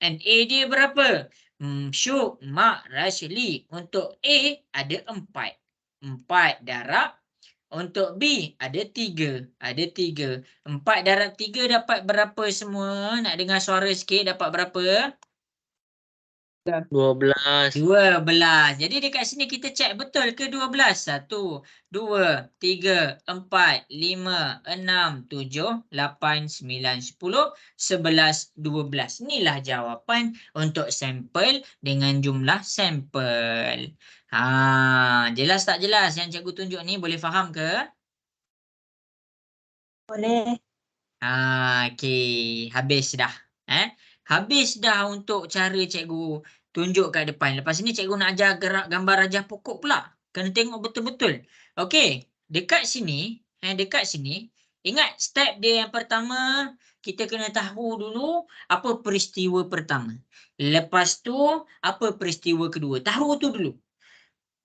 NA dia berapa? Syuk, Mak, Raj, Li. Untuk A ada 4. 4 darab. Untuk B ada 3. Ada 3. 4 darab 3 dapat berapa semua? Nak dengar suara sikit, dapat berapa? 12. 12. Jadi dekat sini kita cek betul ke 12? 1, 2, 3, 4, 5, 6, 7, 8, 9, 10, 11, 12. Inilah jawapan untuk sampel dengan jumlah sampel. Jelas tak jelas yang cikgu tunjuk ni? Boleh faham ke? Boleh. Okey. Habis dah. Habis dah untuk cara cikgu tunjuk kat depan. Lepas ni cikgu nak ajar gerak gambar rajah pokok pula. Kena tengok betul-betul. Okey, dekat sini, ingat step dia yang pertama, kita kena tahu dulu apa peristiwa pertama. Lepas tu, apa peristiwa kedua. Tahu tu dulu.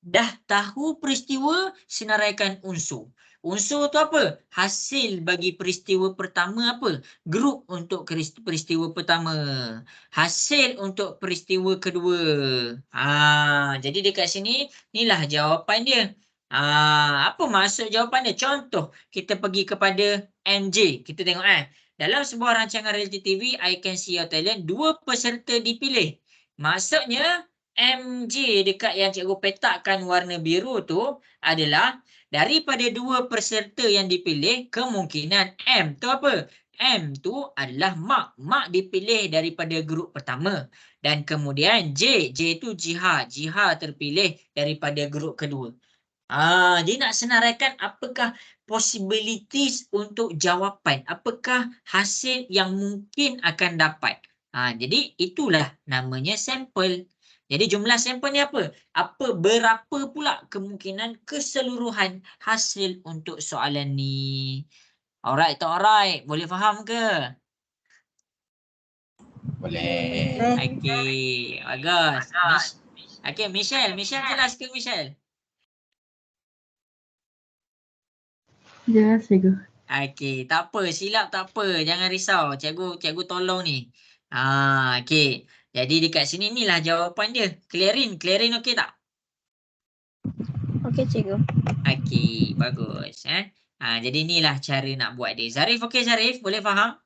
Dah tahu peristiwa, senaraikan unsur. Unsur tu apa? Hasil bagi peristiwa pertama apa? Grup untuk peristiwa pertama. Hasil untuk peristiwa kedua. Jadi dekat sini, inilah jawapan dia. Apa maksud jawapan dia? Contoh, kita pergi kepada MJ. Kita tengok dalam sebuah rancangan reality TV, I Can See Your Talent, 2 peserta dipilih. Maksudnya, MJ dekat yang cikgu petakkan warna biru tu adalah daripada 2 peserta yang dipilih, kemungkinan M tu apa? M tu adalah Mak. Mak dipilih daripada grup pertama. Dan kemudian J tu Jihad. Jihad terpilih daripada grup kedua. Dia nak senaraikan apakah possibilities untuk jawapan. Apakah hasil yang mungkin akan dapat. Jadi itulah namanya sampel. Jadi jumlah sampel ni apa? Berapa pula kemungkinan keseluruhan hasil untuk soalan ni? Alright tak alright? Boleh faham ke? Boleh. Okey, bagus. Okey, Michelle jelas ke Michelle? Jelas cikgu. Okey, tak apa, silap tak apa, jangan risau. Cikgu tolong ni. Okey. Jadi dekat sini inilah jawapan dia. Clearin okey tak? Okey cikgu. Okey, bagus jadi inilah cara nak buat dia. Zarif okey Zarif, boleh faham?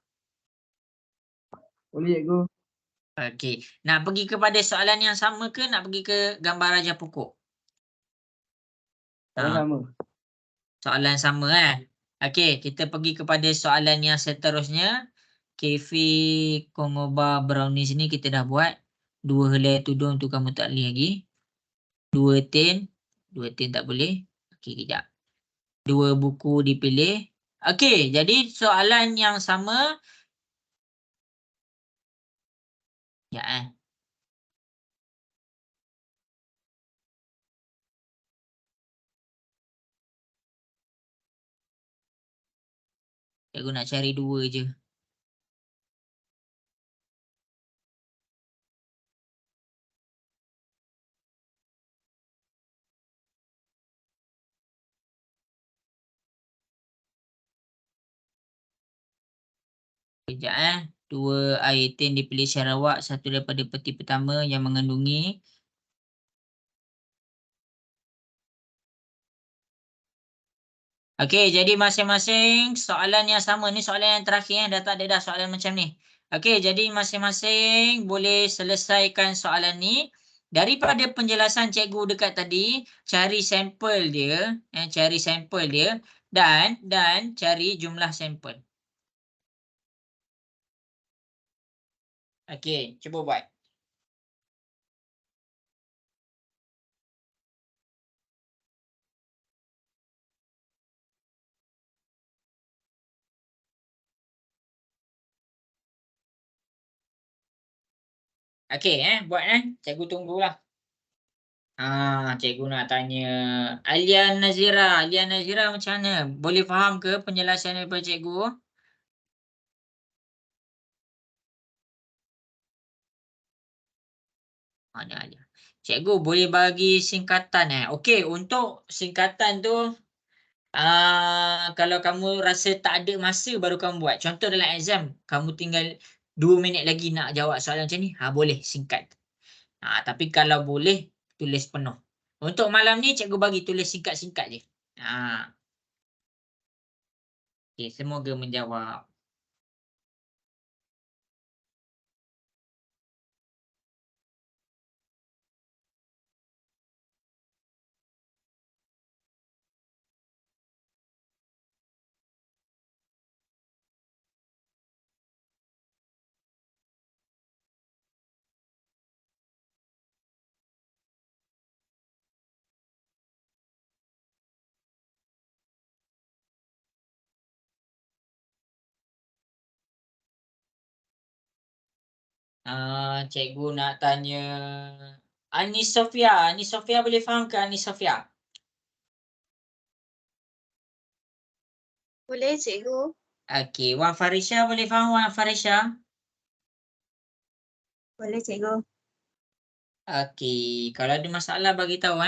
Boleh cikgu. Okey. Nak pergi kepada soalan yang sama ke nak pergi ke gambar rajah pokok? Sama. Soalan sama Okey, kita pergi kepada soalan yang seterusnya. Kefi Kongoba Brownies ni kita dah buat. 2 helai tudung tu kamu tak boleh lagi. 2 tin tak boleh. Okey, kejap. 2 buku dipilih. Okey, jadi soalan yang sama. Ya Cikgu nak cari 2 je. Kejap 2 air tin dipilih Sarawak, satu daripada peti pertama yang mengandungi. Okey, jadi masing-masing soalan yang sama. Ni soalan yang terakhir dah tak ada dah soalan macam ni. Okey, jadi masing-masing boleh selesaikan soalan ni. Daripada penjelasan cikgu dekat tadi, cari sampel dia, dan cari jumlah sampel. Okey, cuba buat. Okey, buat cikgu tunggulah. Cikgu nak tanya Alia Nazira macam mana? Boleh faham ke penjelasan daripada cikgu? Mana aja. Cikgu boleh bagi singkatan Okey, untuk singkatan tu kalau kamu rasa tak ada masa baru kamu buat. Contoh dalam exam, kamu tinggal 2 minit lagi nak jawab soalan macam ni, boleh singkat. Tapi kalau boleh tulis penuh. Untuk malam ni cikgu bagi tulis singkat-singkat je. Okey, semoga menjawab. Cikgu nak tanya Anis Sofia. Anis Sofia boleh faham ke Anis Sofia? Boleh cikgu. Okey, Wan Farisha boleh faham Wan Farisha? Boleh cikgu. Okey, kalau ada masalah bagi tahu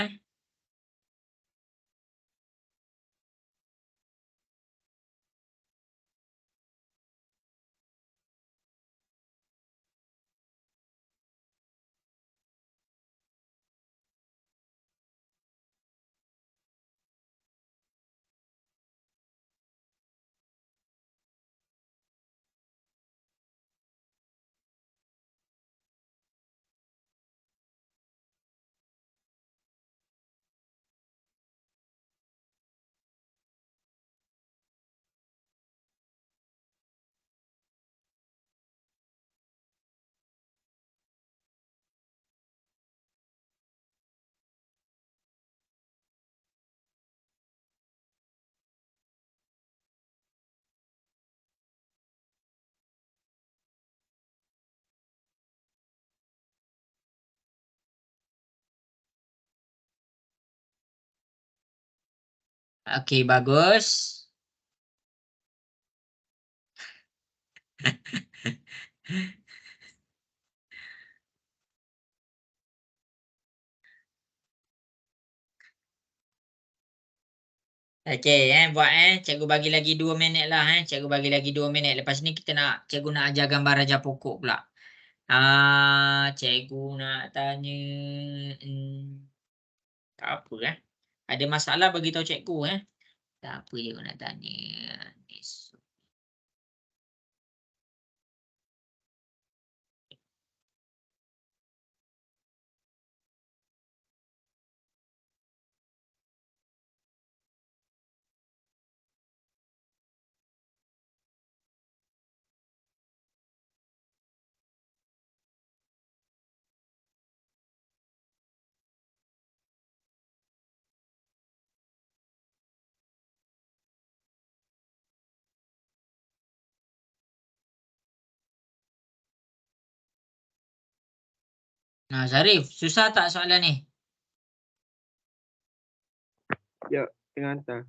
Okey, bagus. Okey, buat cikgu bagi lagi 2 minit lah Cikgu bagi lagi 2 minit. Lepas ni kita nak cikgu nak ajar gambar raja pokok pula. Cikgu nak tanya tak apa Ada masalah bagi tahu cikgu Tak apa cikgu nak tanya. Zarif, susah tak soalan ni? Ya, tengah hantar.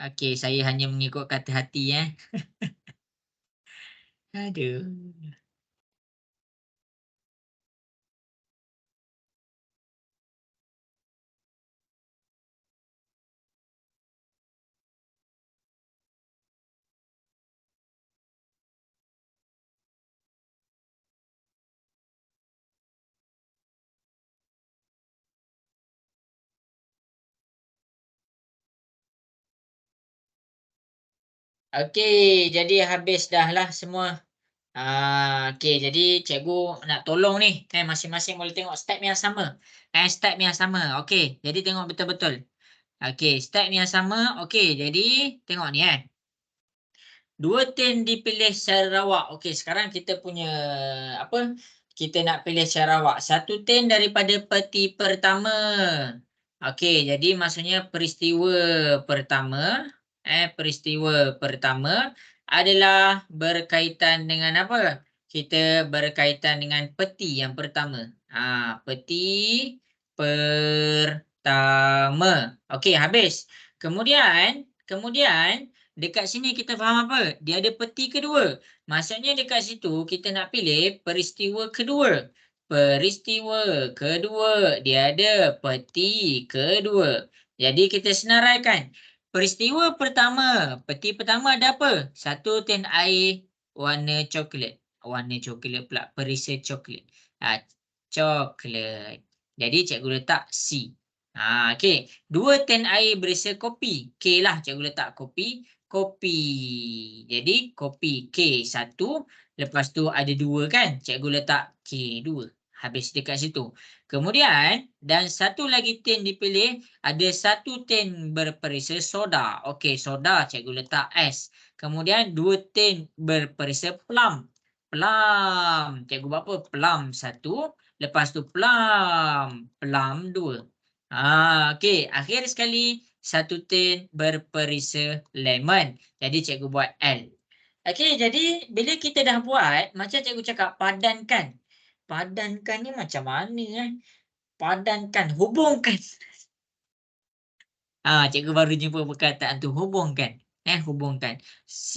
Okey, saya hanya mengikut kata hati Aduh. Okey, jadi habis dah lah semua. Okey, jadi cikgu nak tolong ni. Masing-masing boleh tengok step yang sama. Step yang sama. Okey, jadi tengok betul-betul. Okey, step yang sama. Okey, jadi tengok ni 2 tin dipilih secara rawak. Okey, sekarang kita punya apa? Kita nak pilih secara rawak. 1 tin daripada peti pertama. Okey, jadi maksudnya peristiwa pertama. Peristiwa pertama adalah berkaitan dengan apa? Kita berkaitan dengan peti yang pertama. Peti pertama. Okey, habis. Kemudian dekat sini kita faham apa? Dia ada peti kedua. Maksudnya dekat situ kita nak pilih peristiwa kedua. Peristiwa kedua. Dia ada peti kedua. Jadi kita senaraikan. Peristiwa pertama, peti pertama ada apa? Satu tin air warna coklat. Warna coklat pula, perisa coklat. Coklat. Jadi cikgu letak C. Okey. 2 tin air berisa kopi. K lah, cikgu letak kopi. Kopi. Jadi kopi K1. Lepas tu ada 2 kan? Cikgu letak K2. Habis dekat situ. Kemudian, dan satu lagi tin dipilih, ada satu tin berperisa soda. Okey, soda cikgu letak S. Kemudian 2 tin berperisa plum. Plum. Cikgu buat apa? Plum 1. Lepas tu plum. Plum 2. Okey, akhir sekali satu tin berperisa lemon. Jadi cikgu buat L. Okey, jadi bila kita dah buat, macam cikgu cakap, padankan. Padankan ni macam mana? Padankan, hubungkan. Cikgu baru jumpa perkataan tu, hubungkan. Hubungkan. C.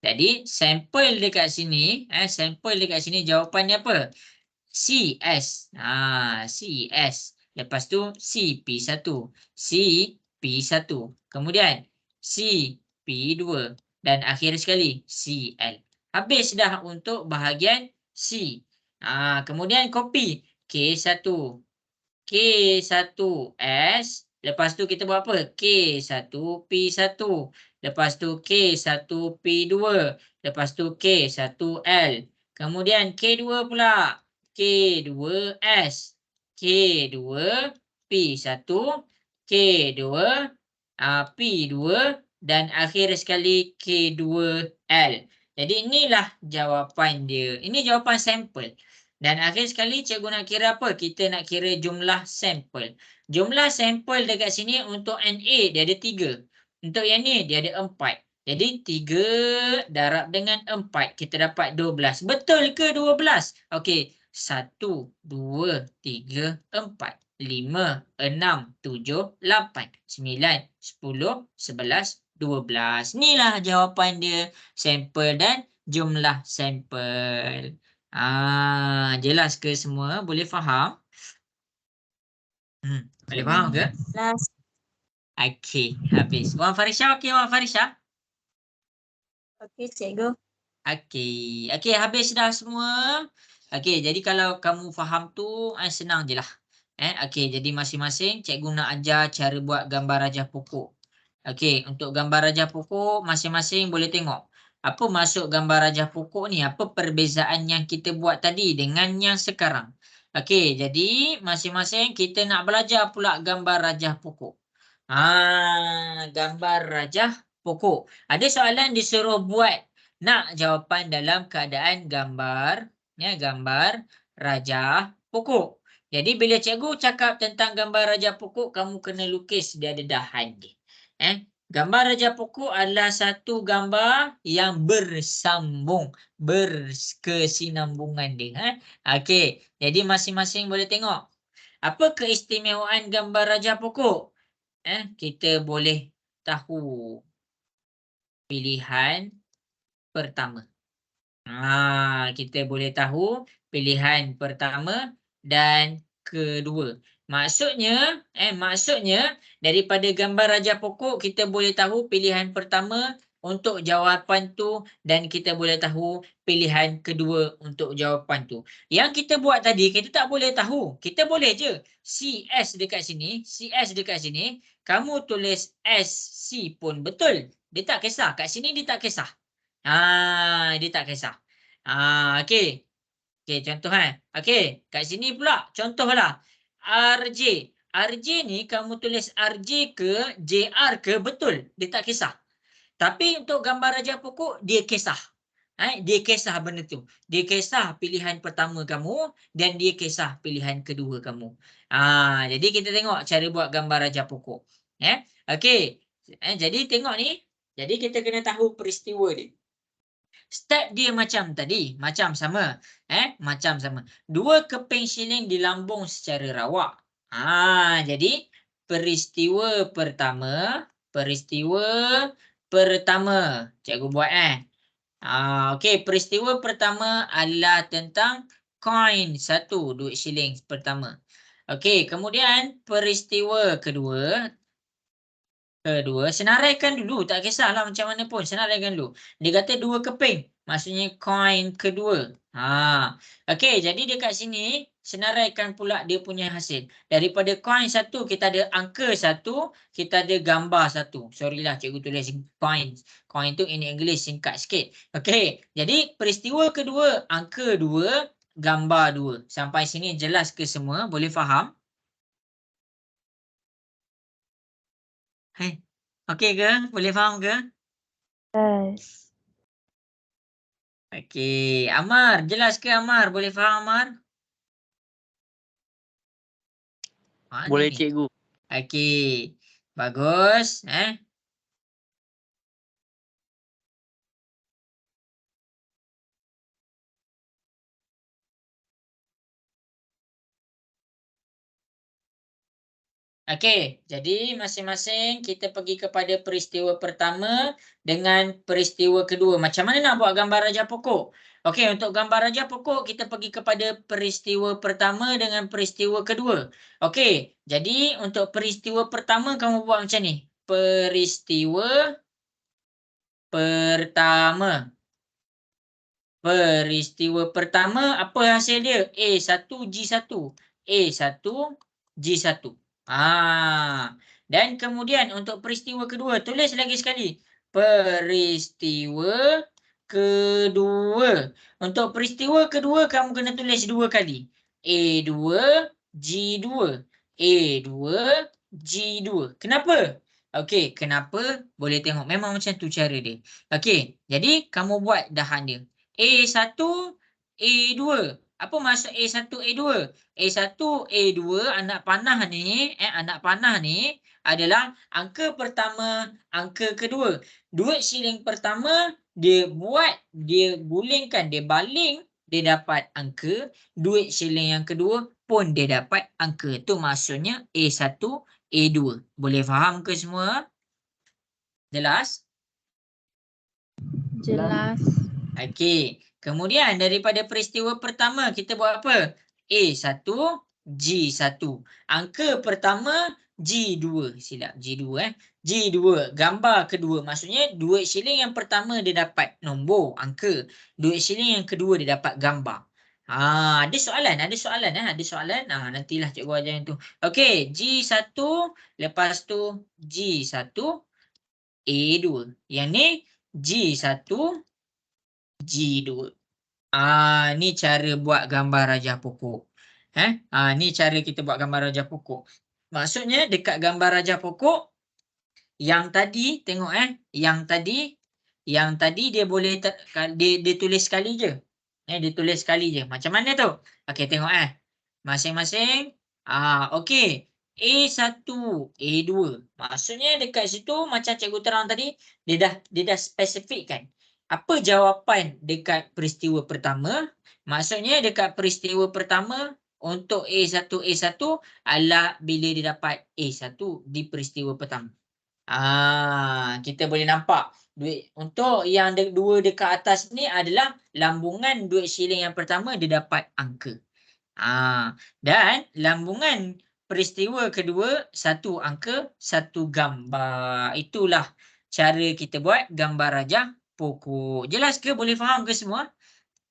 Jadi, sampel dekat sini, jawapannya apa? CS. CS. Lepas tu CP1. CP1. Kemudian CP2. Dan akhir sekali CL. Habis dah untuk bahagian C. Kemudian kopi K1. K1S. Lepas tu kita buat apa? K1P1. Lepas tu K1P2. Lepas tu K1L. Kemudian K2 pula. K2S. K2P1. K2 P2. Dan akhir sekali K2L. Jadi inilah jawapan dia. Ini jawapan sampel. Dan akhir sekali cikgu nak kira apa? Kita nak kira jumlah sampel. Jumlah sampel dekat sini untuk NA dia ada 3. Untuk yang ni dia ada 4. Jadi 3 darab dengan 4 kita dapat 12. Betul ke 12? Okey. 1, 2, 3, 4, 5, 6, 7, 8, 9, 10, 11, 12. Inilah jawapan dia. Sampel dan jumlah sampel. Jelas ke semua? Boleh faham? Boleh faham ke? Jelas. Okey, habis. Wan Farisha, okey Wan Farisha? Okey, cikgu. Okey, habis dah semua. Okey, jadi kalau kamu faham tu, senang je lah. Okey, jadi masing-masing cikgu nak ajar cara buat gambar rajah pokok. Okey, untuk gambar rajah pokok, masing-masing boleh tengok. Apa maksud gambar rajah pokok ni? Apa perbezaan yang kita buat tadi dengan yang sekarang? Okey, jadi masing-masing kita nak belajar pula gambar rajah pokok. Gambar rajah pokok. Ada soalan disuruh buat. Nak jawapan dalam keadaan gambar. Gambar rajah pokok. Jadi bila cikgu cakap tentang gambar rajah pokok, kamu kena lukis dia ada dahan dia. Gambar rajah pokok adalah satu gambar yang bersambung, berkesinambungan dia. Okey, jadi masing-masing boleh tengok. Apa keistimewaan gambar rajah pokok? Kita boleh tahu pilihan pertama. Kita boleh tahu pilihan pertama dan kedua. Maksudnya daripada gambar rajah pokok kita boleh tahu pilihan pertama untuk jawapan tu dan kita boleh tahu pilihan kedua untuk jawapan tu. Yang kita buat tadi kita tak boleh tahu. Kita boleh je CS dekat sini, kamu tulis SC pun betul. Dia tak kisah. Kat sini dia tak kisah. Dia tak kisah. Okey. Okey, contoh Okey, kat sini pula contohlah RJ. RJ ni kamu tulis RJ ke JR ke betul, dia tak kisah. Tapi untuk gambar rajah pokok dia kisah. Dia kisah benda tu. Dia kisah pilihan pertama kamu dan dia kisah pilihan kedua kamu. Jadi kita tengok cara buat gambar rajah pokok. Okey. Jadi tengok ni. Jadi kita kena tahu peristiwa dia. Step dia macam tadi, macam sama. Macam sama. 2 keping shilling dilambung secara rawak. Jadi peristiwa pertama. Cikgu buat okey, peristiwa pertama adalah tentang koin 1 duit shilling pertama. Okey, kemudian peristiwa kedua. Senaraikan dulu. Tak kisahlah macam mana pun. Senaraikan dulu. Dia kata 2 keping. Maksudnya koin kedua. Okey, jadi dekat sini senaraikan pula dia punya hasil. Daripada koin 1 kita ada angka 1, kita ada gambar 1. Sorry lah cikgu tulis koin. Koin tu in English singkat sikit. Okey, jadi peristiwa kedua angka 2, gambar 2. Sampai sini jelas ke semua? Boleh faham? Hai. Okey ke? Boleh faham ke? Yes. Okey, Amar, jelas ke Amar? Boleh faham Amar? Mana Boleh ni? cikgu. Okey. Bagus, Okey, jadi masing-masing kita pergi kepada peristiwa pertama dengan peristiwa kedua. Macam mana nak buat gambar rajah pokok? Okey, untuk gambar rajah pokok kita pergi kepada peristiwa pertama dengan peristiwa kedua. Okey, jadi untuk peristiwa pertama kamu buat macam ni. Peristiwa pertama. Peristiwa pertama apa hasil dia? A1G1. A1G1. Dan kemudian untuk peristiwa kedua tulis lagi sekali. Peristiwa kedua. Untuk peristiwa kedua kamu kena tulis 2 kali. A2G2. A2G2. Kenapa? Okey, kenapa? Boleh tengok memang macam tu cara dia. Okey, jadi kamu buat dahan dia. A1, A2. Apa maksud A1, A2? A1, A2 anak panah ni adalah angka pertama, angka kedua. Duit shilling pertama dia gulingkan, dia baling, dia dapat angka. Duit shilling yang kedua pun dia dapat angka. Tu maksudnya A1, A2. Boleh faham ke semua? Jelas? Jelas. Okey. Kemudian daripada peristiwa pertama kita buat apa? A1, G1. Angka pertama G2. Silap G2 G2. Gambar kedua. Maksudnya duit shilling yang pertama dia dapat nombor, angka. Duit shilling yang kedua dia dapat gambar. Ada soalan, ada soalan. Ada soalan. Nantilah cikgu ajar yang tu. Okey, G1, lepas tu G1, A2. Yang ni G1, G2. Ni cara buat gambar rajah pokok. Ni cara kita buat gambar rajah pokok. Maksudnya dekat gambar rajah pokok yang tadi tengok yang tadi dia boleh dia tulis sekali je. Dia tulis sekali je. Macam mana tu? Okey tengok masing-masing okey. A1, A2. Maksudnya dekat situ macam cikgu terang tadi dia dah spesifikkan. Apa jawapan dekat peristiwa pertama? Maksudnya dekat peristiwa pertama untuk A1 adalah bila dia dapat A1 di peristiwa pertama. Kita boleh nampak duit untuk yang dua dekat atas ni adalah lambungan duit shilling yang pertama dia dapat angka. Dan lambungan peristiwa kedua satu angka, satu gambar. Itulah cara kita buat gambar rajah pokok. Jelas ke? Boleh faham ke semua?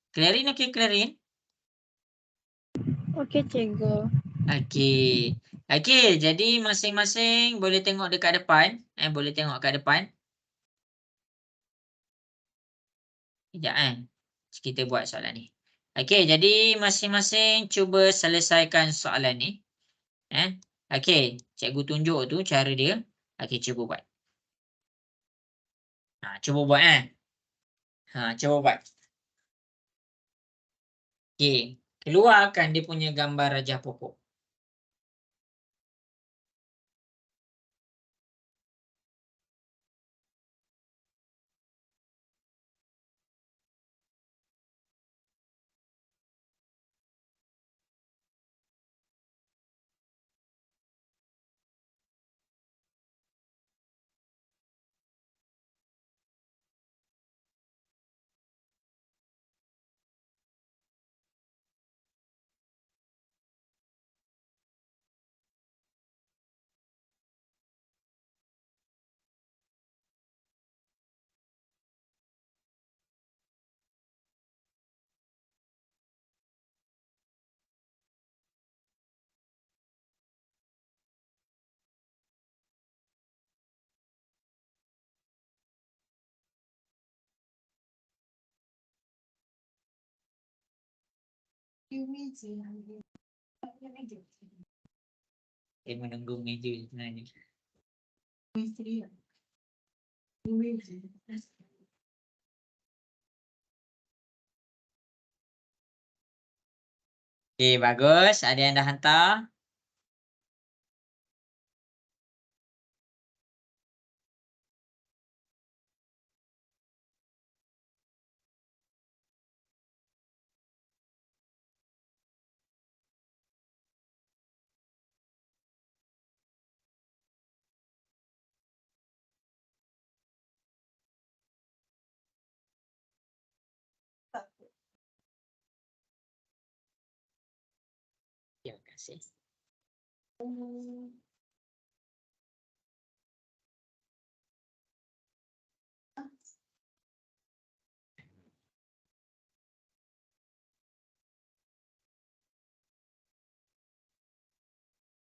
Clearin okey, clearin? Okey, cikgu. Okey. Okey, jadi masing-masing boleh tengok dekat depan. Boleh tengok kat depan. Sekejap kita buat soalan ni. Okey, jadi masing-masing cuba selesaikan soalan ni. Okey, cikgu tunjuk tu cara dia. Okey, cuba buat. Cuba buat cuba buat. Okey, keluarkan dia punya gambar rajah pokok. Dia menunggu meja sebenarnya. Okey, bagus. Ada yang dah hantar? Terima kasih.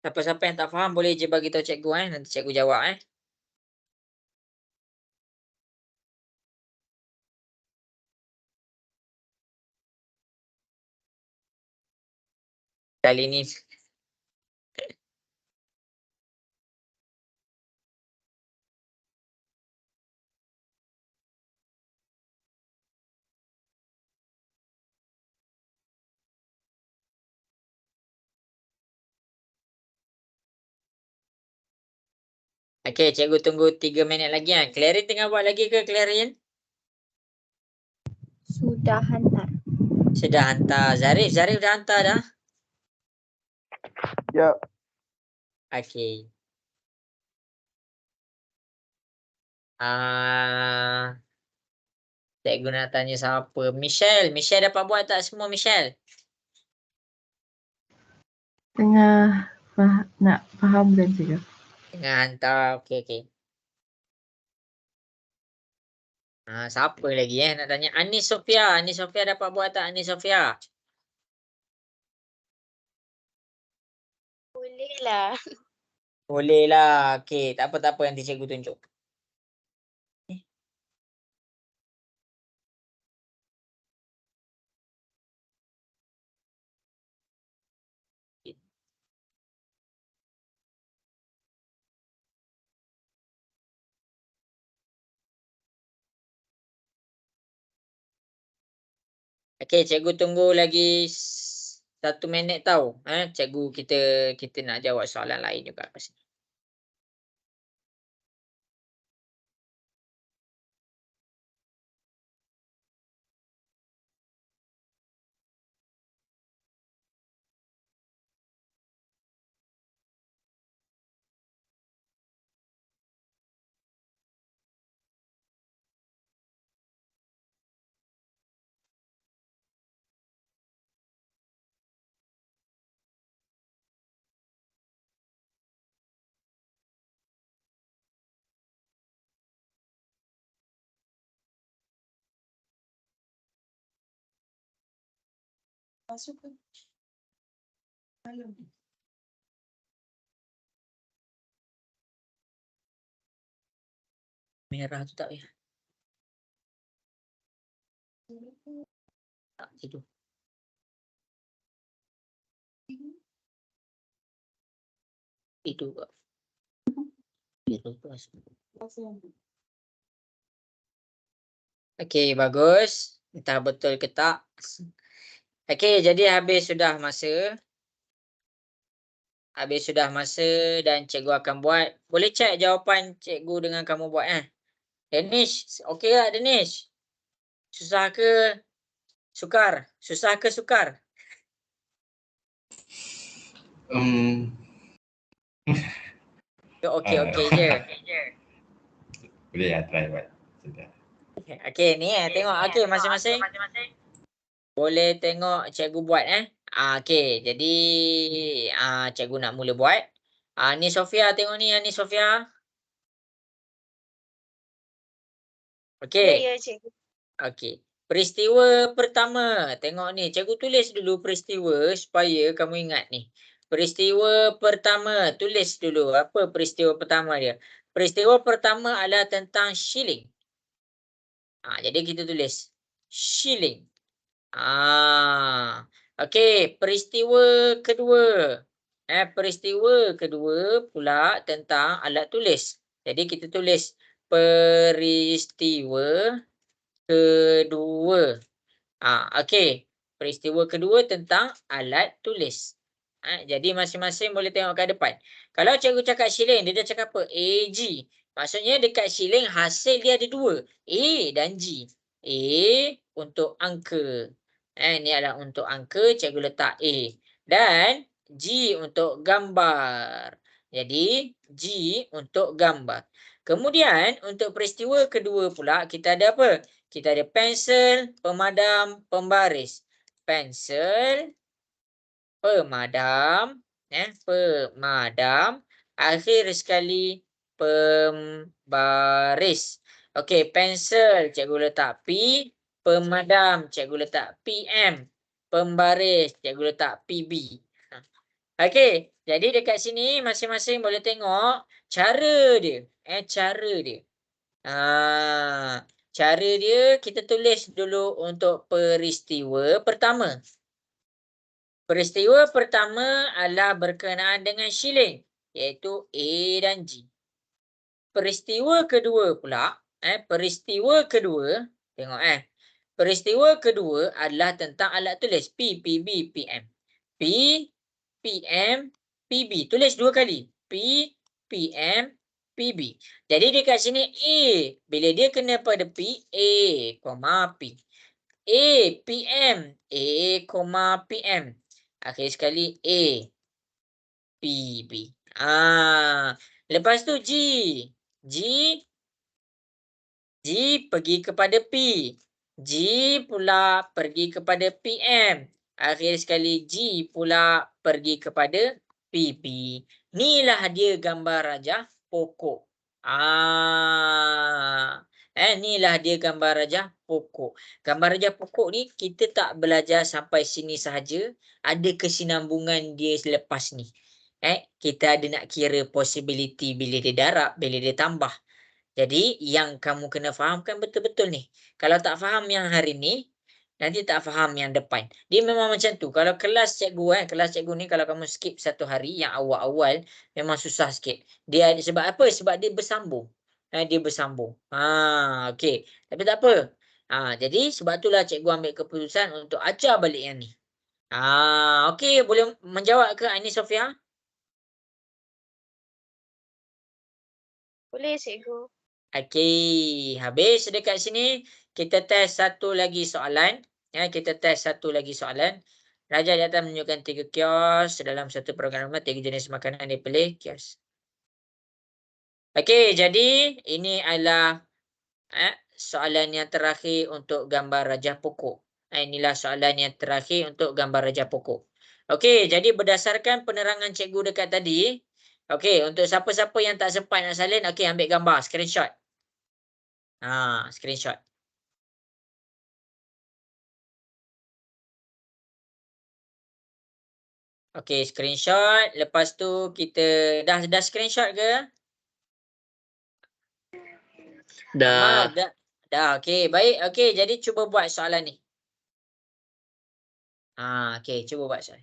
Siapa-siapa yang tak faham boleh je bagi tahu cikgu nanti cikgu jawab Kali ni Okey, cikgu tunggu 3 minit lagi Clarin tengah buat lagi ke Clarin? Sudah hantar. Sudah hantar. Zarif dah hantar dah? Ya. Okey. Cikgu nak tanya siapa? Michelle dapat buat tak semua Michelle? Tengah nak fahamkan juga. Tengah hantar. Okey. Siapa lagi nak tanya? Anis Sofia dapat buat tak Anis Sofia? Boleh lah. Boleh lah. Okey, tak apa nanti cikgu tunjuk. Okey, cikgu tunggu lagi 1 minit tau. Cikgu kita nak jawab soalan lain juga kat sini. Merah tu tak ya? Tak tidur. Tidur kak. Tidur tu asal. Okey, bagus. Entah betul ke tak. Okey, jadi habis sudah masa. Dan cikgu akan buat. Boleh check jawapan cikgu dengan kamu buat Danish, okey tak Danish? Susah ke sukar? Okey je. Boleh lah try buat. Sudah. Okey ni tengok. Okey masing-masing. Boleh tengok cikgu buat okey, jadi cikgu nak mula buat. Ni Sofia tengok ni ni Sofia. Okey. Ya, cikgu. Okey. Peristiwa pertama. Tengok ni. Cikgu tulis dulu peristiwa supaya kamu ingat ni. Peristiwa pertama. Tulis dulu. Apa peristiwa pertama dia? Peristiwa pertama adalah tentang shilling. Jadi kita tulis shilling. Okey, peristiwa kedua. Peristiwa kedua pula tentang alat tulis. Jadi kita tulis peristiwa kedua. Okey. Peristiwa kedua tentang alat tulis. Jadi masing-masing boleh tengok kat depan. Kalau cikgu cakap shilling, dia dah cakap apa? AG. Maksudnya dekat shilling hasil dia ada dua. A dan G. A untuk angka. Ini adalah untuk angka, cikgu letak A. Dan G untuk gambar. Jadi G untuk gambar. Kemudian untuk peristiwa kedua pula kita ada apa? Kita ada pensel, pemadam, pembaris. Pensel, pemadam, pemadam, akhir sekali pembaris. Okey, pensel cikgu letak P, pemadam cikgu letak PM, pembaris cikgu letak PB. Okey, jadi dekat sini masing-masing boleh tengok cara dia. Cara dia. Cara dia kita tulis dulu untuk peristiwa pertama. Peristiwa pertama adalah berkenaan dengan shilling, iaitu A dan G. Peristiwa kedua pula, peristiwa kedua, tengok peristiwa kedua adalah tentang alat tulis P, PB, PM. P, PM, PB. Tulis dua kali. P, PM, PB. Jadi dekat sini A, bila dia kena pada P, A, P. A, PM, A, PM. Akhir sekali A, PB. Lepas tu G. G pergi kepada P. G pula pergi kepada PM. Akhir sekali G pula pergi kepada PB. Inilah dia gambar rajah pokok. Inilah dia gambar rajah pokok. Gambar rajah pokok ni kita tak belajar sampai sini sahaja. Ada kesinambungan dia selepas ni. Kita ada nak kira possibility bila dia darab, bila dia tambah. Jadi yang kamu kena fahamkan betul-betul ni. Kalau tak faham yang hari ni, nanti tak faham yang depan. Dia memang macam tu. Kalau kelas cikgu ni kalau kamu skip satu hari yang awal-awal memang susah sikit. Dia sebab apa? Sebab dia bersambung. Dia bersambung. Okey. Tapi tak apa. Jadi sebab itulah cikgu ambil keputusan untuk ajar balik yang ni. Okey, boleh menjawab ke Aini Sofia? Boleh, cikgu. Okey, habis dekat sini kita test satu lagi soalan. Kita test satu lagi soalan. Raja di atas menunjukkan 3 kios dalam satu program rumah, 3 jenis makanan dipilih kios. Okey, jadi ini adalah soalan yang terakhir untuk gambar rajah pokok. Inilah soalan yang terakhir untuk gambar rajah pokok. Okey, jadi berdasarkan penerangan cikgu dekat tadi, okey, untuk siapa-siapa yang tak sempat nak salin, okey, ambil gambar, screenshot. Screenshot. Okey, screenshot. Lepas tu kita dah screenshot ke? Dah. Dah. Okey, baik. Okey, jadi cuba buat soalan ni. Okey, cuba buat soalan.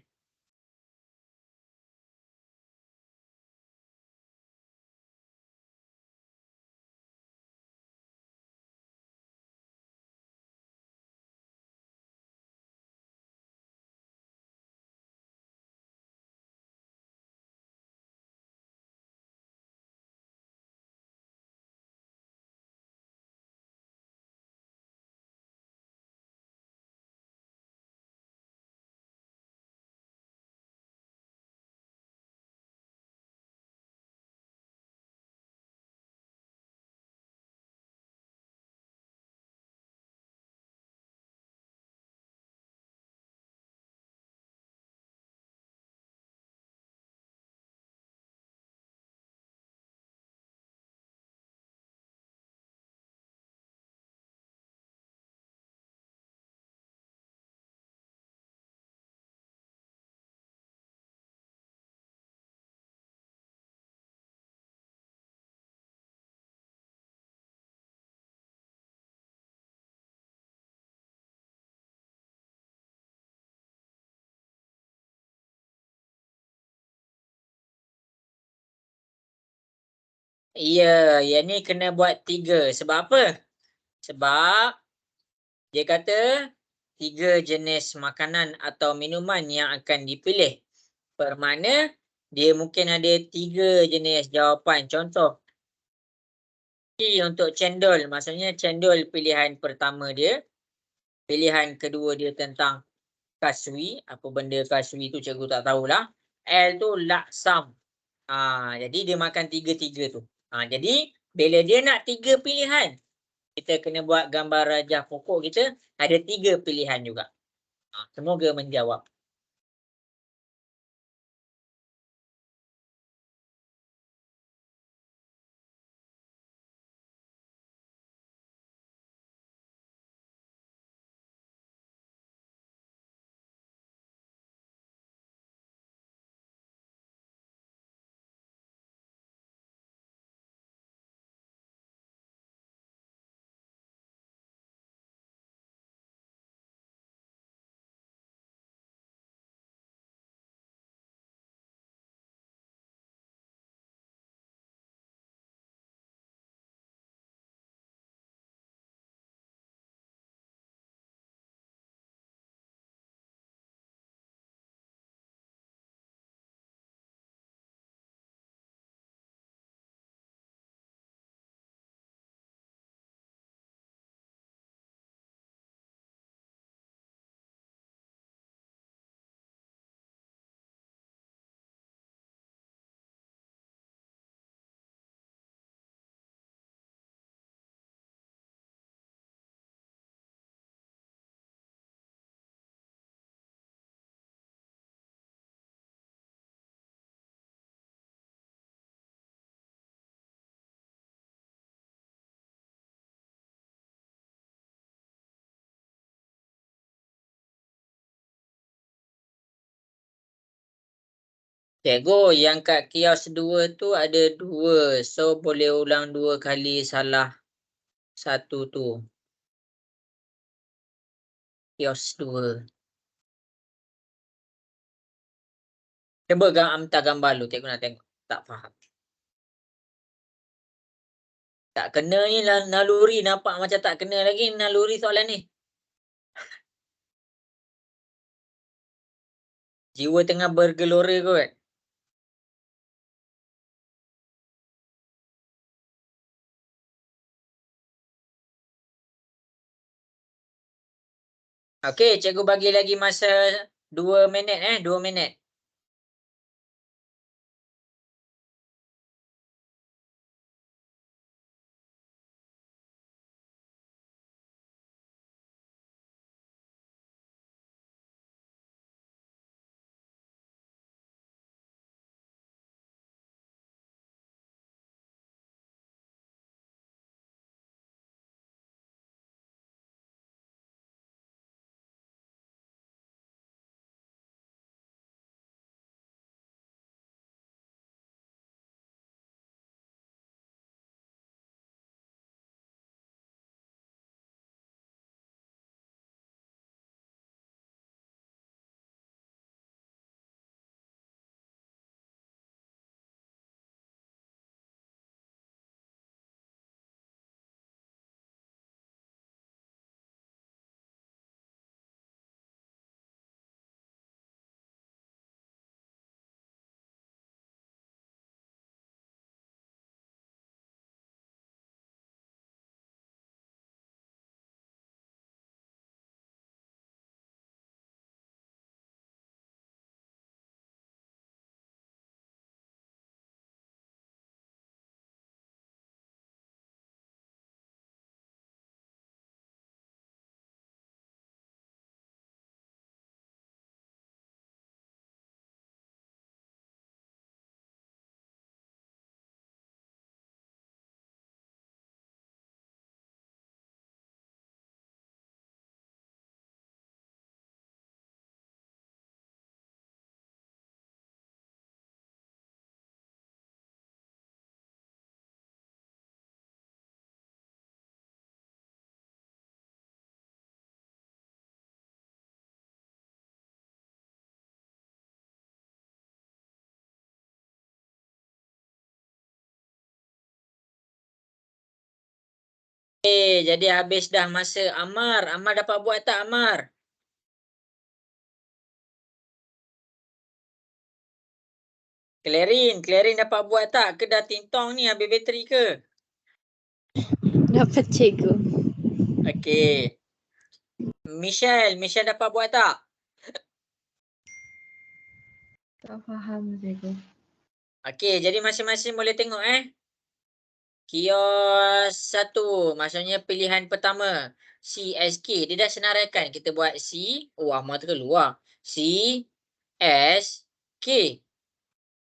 Ya, yang ni kena buat 3. Sebab apa? Sebab dia kata 3 jenis makanan atau minuman yang akan dipilih. Bermakna dia mungkin ada 3 jenis jawapan. Contoh, untuk cendol. Maksudnya cendol pilihan pertama dia. Pilihan kedua dia tentang kasui. Apa benda kasui tu cikgu tak tahulah. L tu laksam. Jadi dia makan 3-3 tu. Jadi bila dia nak 3 pilihan, kita kena buat gambar rajah pokok kita. Ada 3 pilihan juga. Semoga menjawab. Cikgu, yang kat kios 2 tu ada 2. So boleh ulang 2 kali salah 1 tu. Kios 2. Cuba hantar gambar lu. Cikgu nak tengok. Tak faham. Tak kena ni naluri. Nampak macam tak kena lagi naluri soalan ni. Jiwa tengah bergelora kot. Okey, cikgu bagi lagi masa 2 minit 2 minit. Jadi habis dah masa Amar. Amar dapat buat tak Amar? Clarin dapat buat tak? Ke dah tintong ni habis bateri ke? Dapat cikgu. Okey. Michelle dapat buat tak? Tak faham cikgu. Okey, jadi masing-masing boleh tengok Kios 1, maksudnya pilihan pertama CSK. Dia dah senaraikan. Kita buat C. Oh, Amar terkeluar. C S K.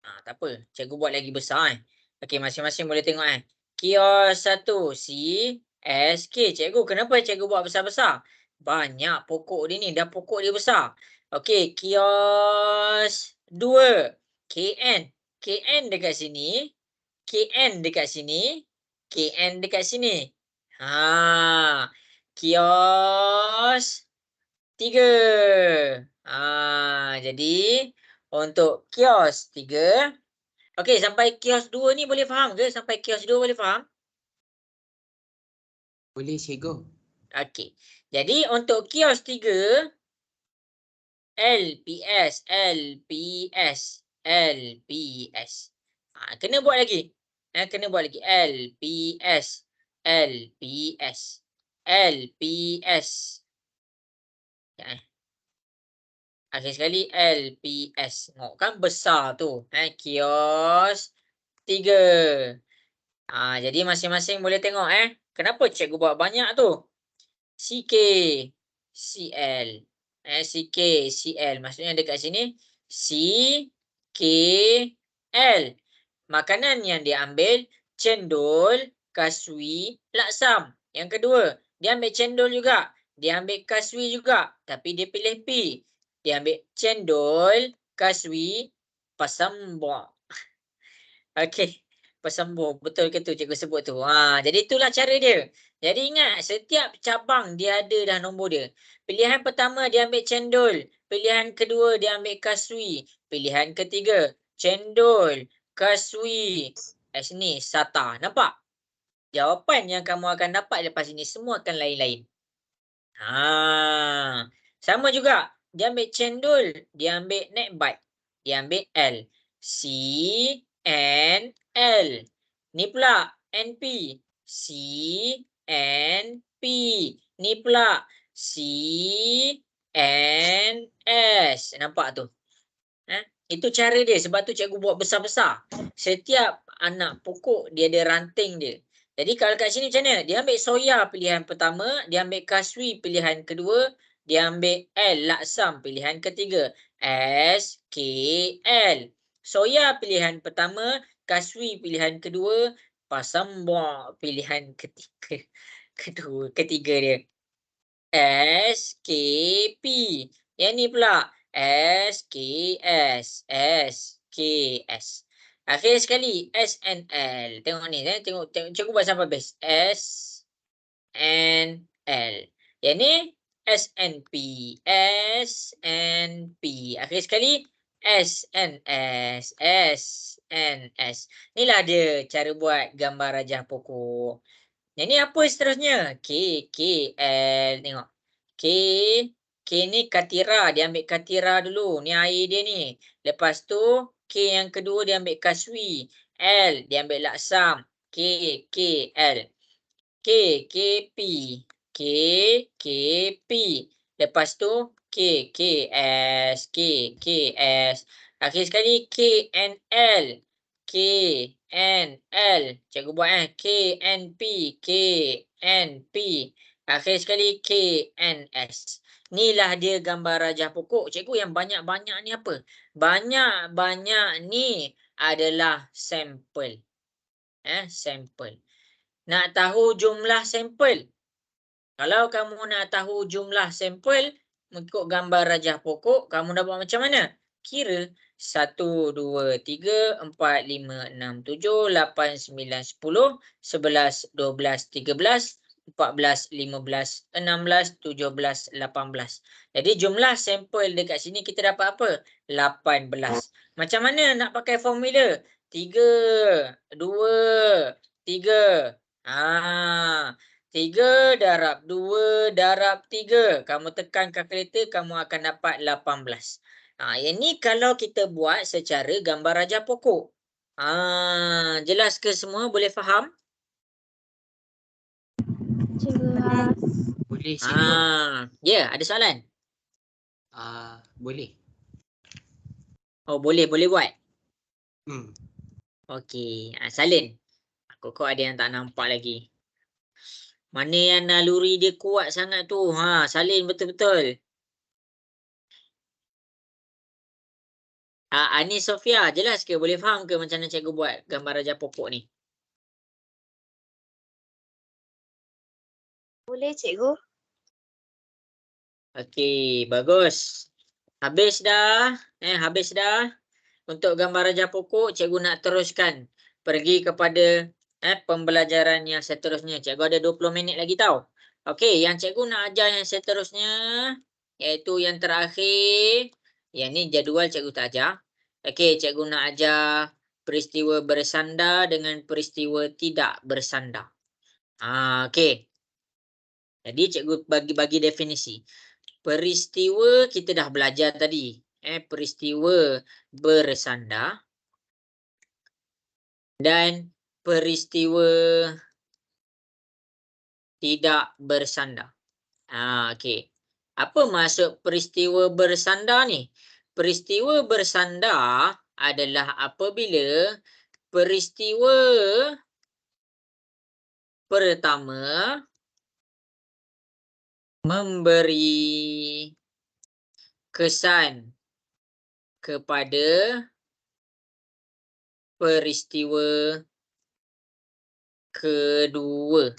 Tak apa. Cikgu buat lagi besar Okey, masing-masing boleh tengok Kios 1 C S K. Cikgu, kenapa cikgu buat besar-besar? Banyak pokok dia ni. Dah pokok dia besar. Okey, kios 2 KN. KN dekat sini. KN dekat sini. KN dekat sini. Kios 3. Jadi untuk kios 3. Okey, sampai kios 2 ni boleh faham ke? Sampai kios 2 boleh faham? Boleh cikgu. Okey. Jadi untuk kios 3 LPS. Kena buat lagi. Kena buat lagi. LPS. Akhir sekali LPS. Tengok kan besar tu. Kios 3. Jadi masing-masing boleh tengok kenapa cikgu buat banyak tu. CK CL. CK CL. Maksudnya dekat sini CKL. Makanan yang diambil cendol, kaswi, laksam. Yang kedua, dia ambil cendol juga. Dia ambil kaswi juga. Tapi dia pilih P. Dia ambil cendol, kaswi, pasambok. Okey. Pasambok. Betul ke tu cikgu sebut tu? Jadi itulah cara dia. Jadi ingat, setiap cabang dia ada dah nombor dia. Pilihan pertama dia ambil cendol. Pilihan kedua dia ambil kaswi. Pilihan ketiga, cendol, kaswi. Sini, sata. Nampak? Jawapan yang kamu akan dapat lepas ini semua akan lain-lain. Sama juga. Dia ambil cendol. Dia ambil naik bike. Dia ambil L. C, N, L. Ni pula NP. C, N, P. Ni pula C, N, S. Nampak tu? Itu cara dia. Sebab tu cikgu buat besar-besar. Setiap anak pokok dia ada ranting dia. Jadi kalau kat sini macam mana? Dia ambil soya pilihan pertama. Dia ambil kaswi pilihan kedua. Dia ambil L, laksam pilihan ketiga. S, K, L. Soya pilihan pertama. Kaswi pilihan kedua. Pasambok pilihan ketiga. Ketiga dia. S, K, P. Yang ni pula. SKS. SKS. Akhir sekali SNL. Tengok ni. Tengok cikgu buat sampai habis. SNL. Yang ni SNP. SNP. Akhir sekali SNS. SNS. Inilah dia cara buat gambar rajah pokok. Yang ni apa seterusnya? KKL. Tengok. K ni katira. Dia ambil katira dulu. Ni air dia ni. Lepas tu K yang kedua dia ambil kaswi. L dia ambil laksam. KKL. KKP. KKP. Lepas tu KKS. KKS. Akhir sekali KNL. KNL. Cikgu buat KNP. KNP. Akhir sekali KNS. Inilah dia gambar rajah pokok. Cikgu yang banyak-banyak ni apa? Banyak-banyak ni adalah sampel. Sampel. Nak tahu jumlah sampel? Kalau kamu nak tahu jumlah sampel, mengikut gambar rajah pokok, kamu dah buat macam mana? Kira 1, 2, 3, 4, 5, 6, 7, 8, 9, 10, 11, 12, 13, 14, 15, 16, 17, 18. Jadi jumlah sampel dekat sini kita dapat apa? 18. Macam mana nak pakai formula? 3, 2, 3. 3 darab 2 darab 3. Kamu tekan kalkulator, kamu akan dapat 18. Yang ni kalau kita buat secara gambar raja pokok. Jelas ke semua? Boleh faham? Jelas. Boleh cikgu. Ya, ada soalan? Boleh. Oh, boleh buat. Hmm. Okey, salin. Kok ada yang tak nampak lagi. Mana yang naluri dia kuat sangat tu? Salin betul-betul. Anis Sofia, jelas ke? Boleh faham ke macam mana cikgu buat gambar raja pokok ni? Boleh cikgu? Okey, bagus. Habis dah? Habis dah? Untuk gambar raja pokok, cikgu nak teruskan. Pergi kepada pembelajaran yang seterusnya. Cikgu ada 20 minit lagi tau. Okey, yang cikgu nak ajar yang seterusnya, iaitu yang terakhir. Yang ni jadual cikgu tak ajar. Okey, cikgu nak ajar peristiwa bersandar dengan peristiwa tidak bersandar. Okey. Jadi cikgu bagi definisi. Peristiwa kita dah belajar tadi. Peristiwa bersandar dan peristiwa tidak bersandar. Okey. Apa maksud peristiwa bersandar ni? Peristiwa bersandar adalah apabila peristiwa pertama memberi kesan kepada peristiwa kedua.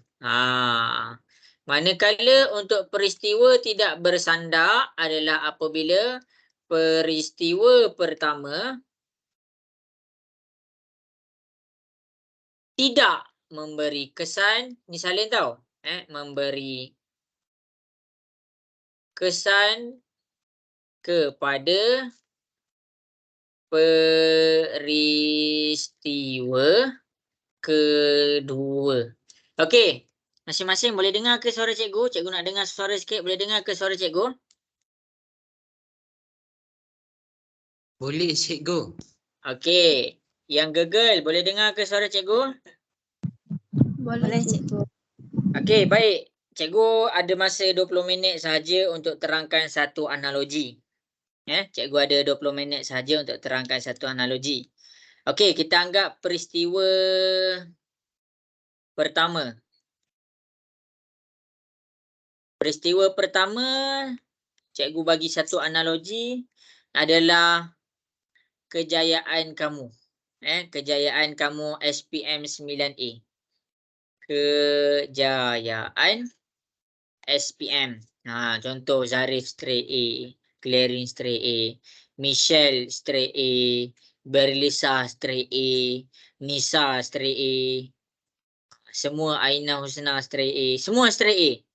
Manakala untuk peristiwa tidak bersandar adalah apabila peristiwa pertama tidak memberi kesan, ni salin tau, memberi kesan kepada peristiwa kedua. Okey. Masing-masing boleh dengar ke suara cikgu? Cikgu nak dengar suara sikit. Boleh dengar ke suara cikgu? Boleh cikgu. Okey. Yang gegel, boleh dengar ke suara cikgu? Boleh cikgu. Okey, baik. Cikgu ada masa 20 minit sahaja untuk terangkan satu analogi. Cikgu ada 20 minit sahaja untuk terangkan satu analogi. Okey, kita anggap peristiwa pertama. Peristiwa pertama, cikgu bagi satu analogi adalah kejayaan kamu. Kejayaan kamu SPM 9A. Kejayaan SPM. Contoh Zarif straight A, Clarin straight A, Michelle straight A, Berlisa straight A, Nisa straight A. Semua Aina Husna straight A. Semua straight A.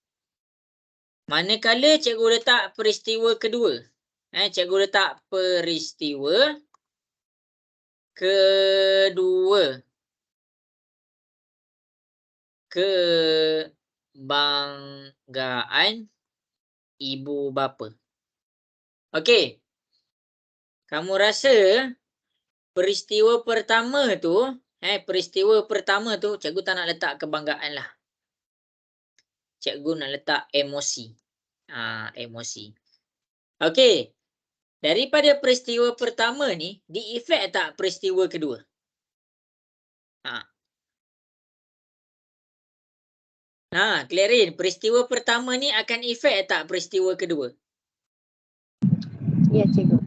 Manakala cikgu letak peristiwa kedua. Cikgu letak peristiwa kedua. Kebanggaan ibu bapa. Okey. Kamu rasa peristiwa pertama tu, cikgu tak nak letak kebanggaan lah. Cikgu nak letak emosi. Emosi. Okey. Daripada peristiwa pertama ni, diefek tak peristiwa kedua? Clarin, peristiwa pertama ni akan efek tak peristiwa kedua? Ya cikgu.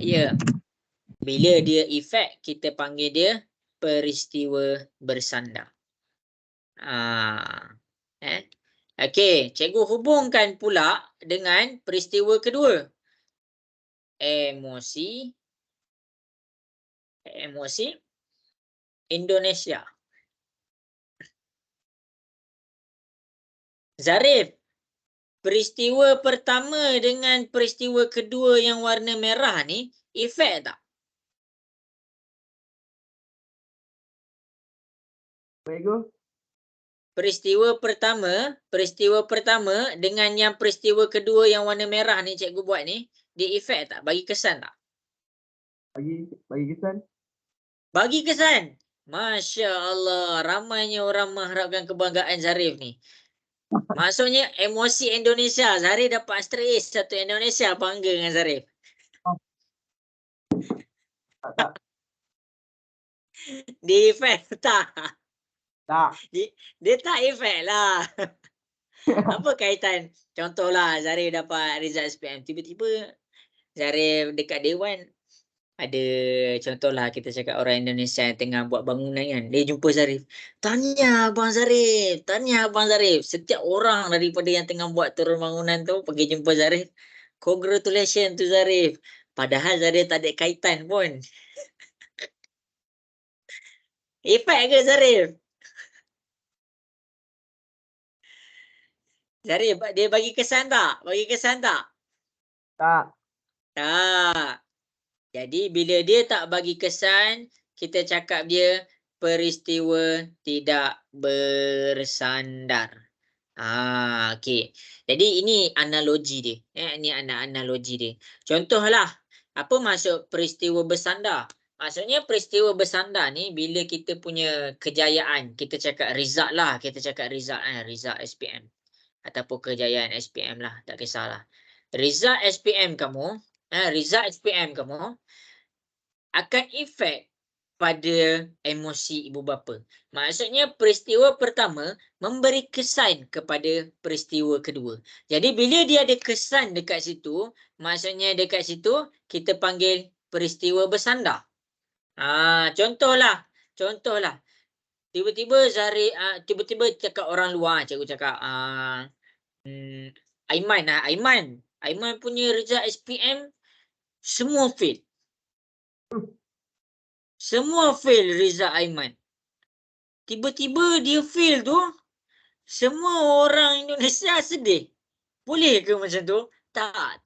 Ya. Bila dia efek, kita panggil dia peristiwa bersandar. Okey, cikgu hubungkan pula dengan peristiwa kedua. Emosi Indonesia. Zarif, peristiwa pertama dengan peristiwa kedua yang warna merah ni efek tak? Cikgu? peristiwa pertama dengan yang peristiwa kedua yang warna merah ni cikgu buat ni, dia efek tak? Bagi kesan tak? Bagi kesan. Bagi kesan. Masya Allah, ramainya orang mengharapkan kebanggaan Zarif ni. Maksudnya emosi Indonesia. Zarif dapat straight A, satu Indonesia bangga dengan Zarif. Tak. Dia efek tak? Tak. Dia tak efek lah. Apa kaitan? Contohlah Zarif dapat result SPM. Tiba-tiba Zarif dekat Dewan. Ada contohlah kita cakap orang Indonesia yang tengah buat bangunan kan. Dia jumpa Zarif. Tanya Abang Zarif. Tanya Abang Zarif. Setiap orang daripada yang tengah buat turun bangunan tu pergi jumpa Zarif. Congratulations to Zarif. Padahal Zarif tak ada kaitan pun. Efek ke Zarif? Zarif, dia bagi kesan tak? Bagi kesan tak? Tak. Tak. Jadi bila dia tak bagi kesan, kita cakap dia peristiwa tidak bersandar. Okey. Jadi ini analogi dia. Ini analogi dia. Contohlah, apa maksud peristiwa bersandar? Maksudnya peristiwa bersandar ni bila kita punya kejayaan, kita cakap result lah, kita cakap result result SPM ataupun kejayaan SPM lah, tak kisahlah. Result SPM kamu, result SPM kamu akan efek pada emosi ibu bapa. Maksudnya peristiwa pertama memberi kesan kepada peristiwa kedua. Jadi bila dia ada kesan dekat situ, maksudnya dekat situ kita panggil peristiwa bersandar. Contohlah. Tiba-tiba Zarif, tiba-tiba cakap orang luar, cikgu cakap Aiman punya result SPM semua fail. Semua fail result Aiman. Tiba-tiba dia fail tu, semua orang Indonesia sedih. Boleh ke macam tu? Tak.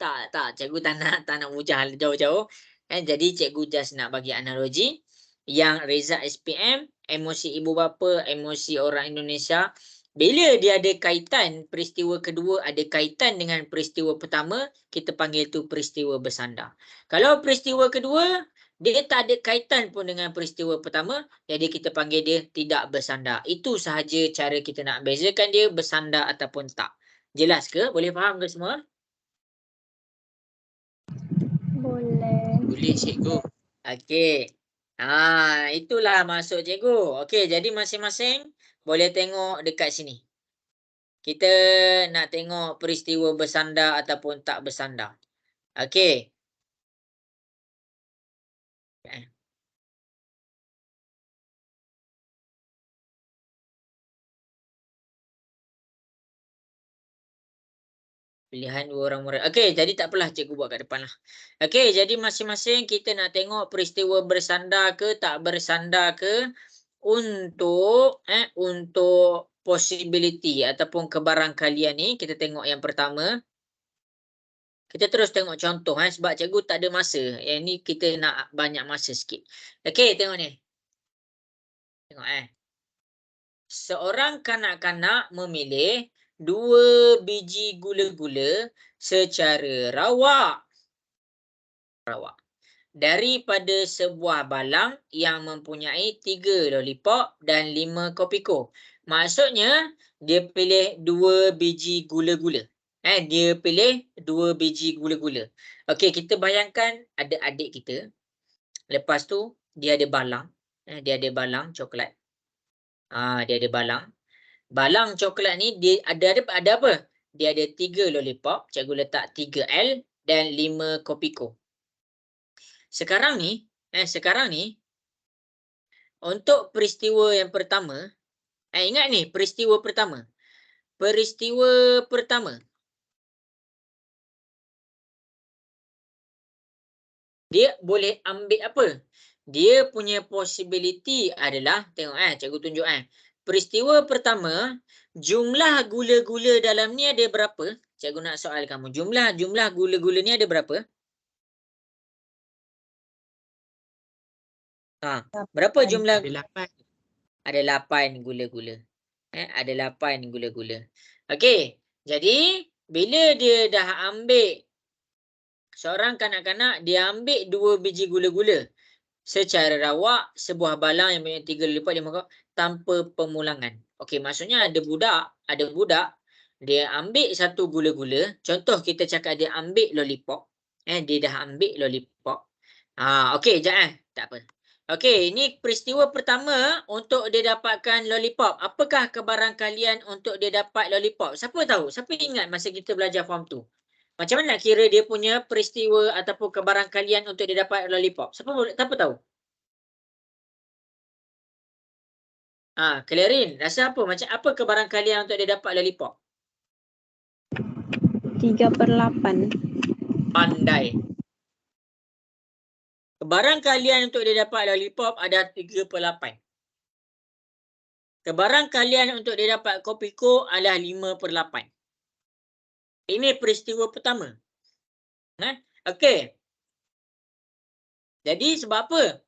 Cikgu tak nak hujah jauh-jauh. Jadi cikgu just nak bagi analogi yang result SPM, emosi ibu bapa, emosi orang Indonesia. Bila dia ada kaitan, peristiwa kedua ada kaitan dengan peristiwa pertama, kita panggil tu peristiwa bersandar. Kalau peristiwa kedua, dia tak ada kaitan pun dengan peristiwa pertama, jadi kita panggil dia tidak bersandar. Itu sahaja cara kita nak bezakan dia bersandar ataupun tak. Jelas ke? Boleh faham ke semua? Boleh. Boleh cikgu. Okey. Itulah maksud cikgu. Okey, jadi masing-masing boleh tengok dekat sini. Kita nak tengok peristiwa bersandar ataupun tak bersandar. Okey. Pilihan dua orang murid. Okey, jadi tak apalah cikgu buat kat depan lah. Okey, jadi masing-masing kita nak tengok peristiwa bersandar ke tak bersandar ke untuk possibility ataupun kebarangkalian ni. Kita tengok yang pertama. Kita terus tengok contoh sebab cikgu tak ada masa. Yang ni kita nak banyak masa sikit. Okey, tengok ni. Tengok Seorang kanak-kanak memilih 2 biji gula-gula secara rawak daripada sebuah balang yang mempunyai 3 lollipop dan 5 kopiko. Maksudnya dia pilih 2 biji gula-gula. Dia pilih 2 biji gula-gula. Okey, kita bayangkan ada adik kita. Lepas tu dia ada balang. Dia ada balang coklat. Dia ada balang. Balang coklat ni dia ada apa? Dia ada 3 lollipop, cikgu letak 3L dan 5 kopiko. Sekarang ni untuk peristiwa yang pertama, ingat ni peristiwa pertama. Peristiwa pertama. Dia boleh ambil apa? Dia punya possibility adalah, tengok cikgu tunjuk peristiwa pertama, jumlah gula-gula dalam ni ada berapa? Cikgu nak soal kamu. Jumlah gula-gula ni ada berapa? Berapa jumlah? Ada 8. Ada 8 gula-gula. Ada 8 gula-gula. Okey, jadi bila dia dah ambil, seorang kanak-kanak dia ambil 2 biji gula-gula secara rawak, sebuah balang yang mempunyai 3 lipat 5 kau tanpa pemulangan. Okey, maksudnya ada budak dia ambil satu gula-gula. Contoh kita cakap dia ambil lollipop. Dia dah ambil lollipop. Okey, sekejap tak apa. Okey, ini peristiwa pertama untuk dia dapatkan lollipop. Apakah kebarangkalian untuk dia dapat lollipop? Siapa tahu? Siapa ingat masa kita belajar form 2? Macam mana nak kira dia punya peristiwa ataupun kebarangkalian untuk dia dapat lollipop? Siapa tahu? Clarin, rasa apa? Macam apa kebarangkalian untuk dia dapat lollipop? 3/8. Pandai. Kebarangkalian untuk dia dapat lollipop ada 3/8. Kebarangkalian untuk dia dapat kopiko adalah 5/8. Ini peristiwa pertama. Okey. Jadi sebab apa?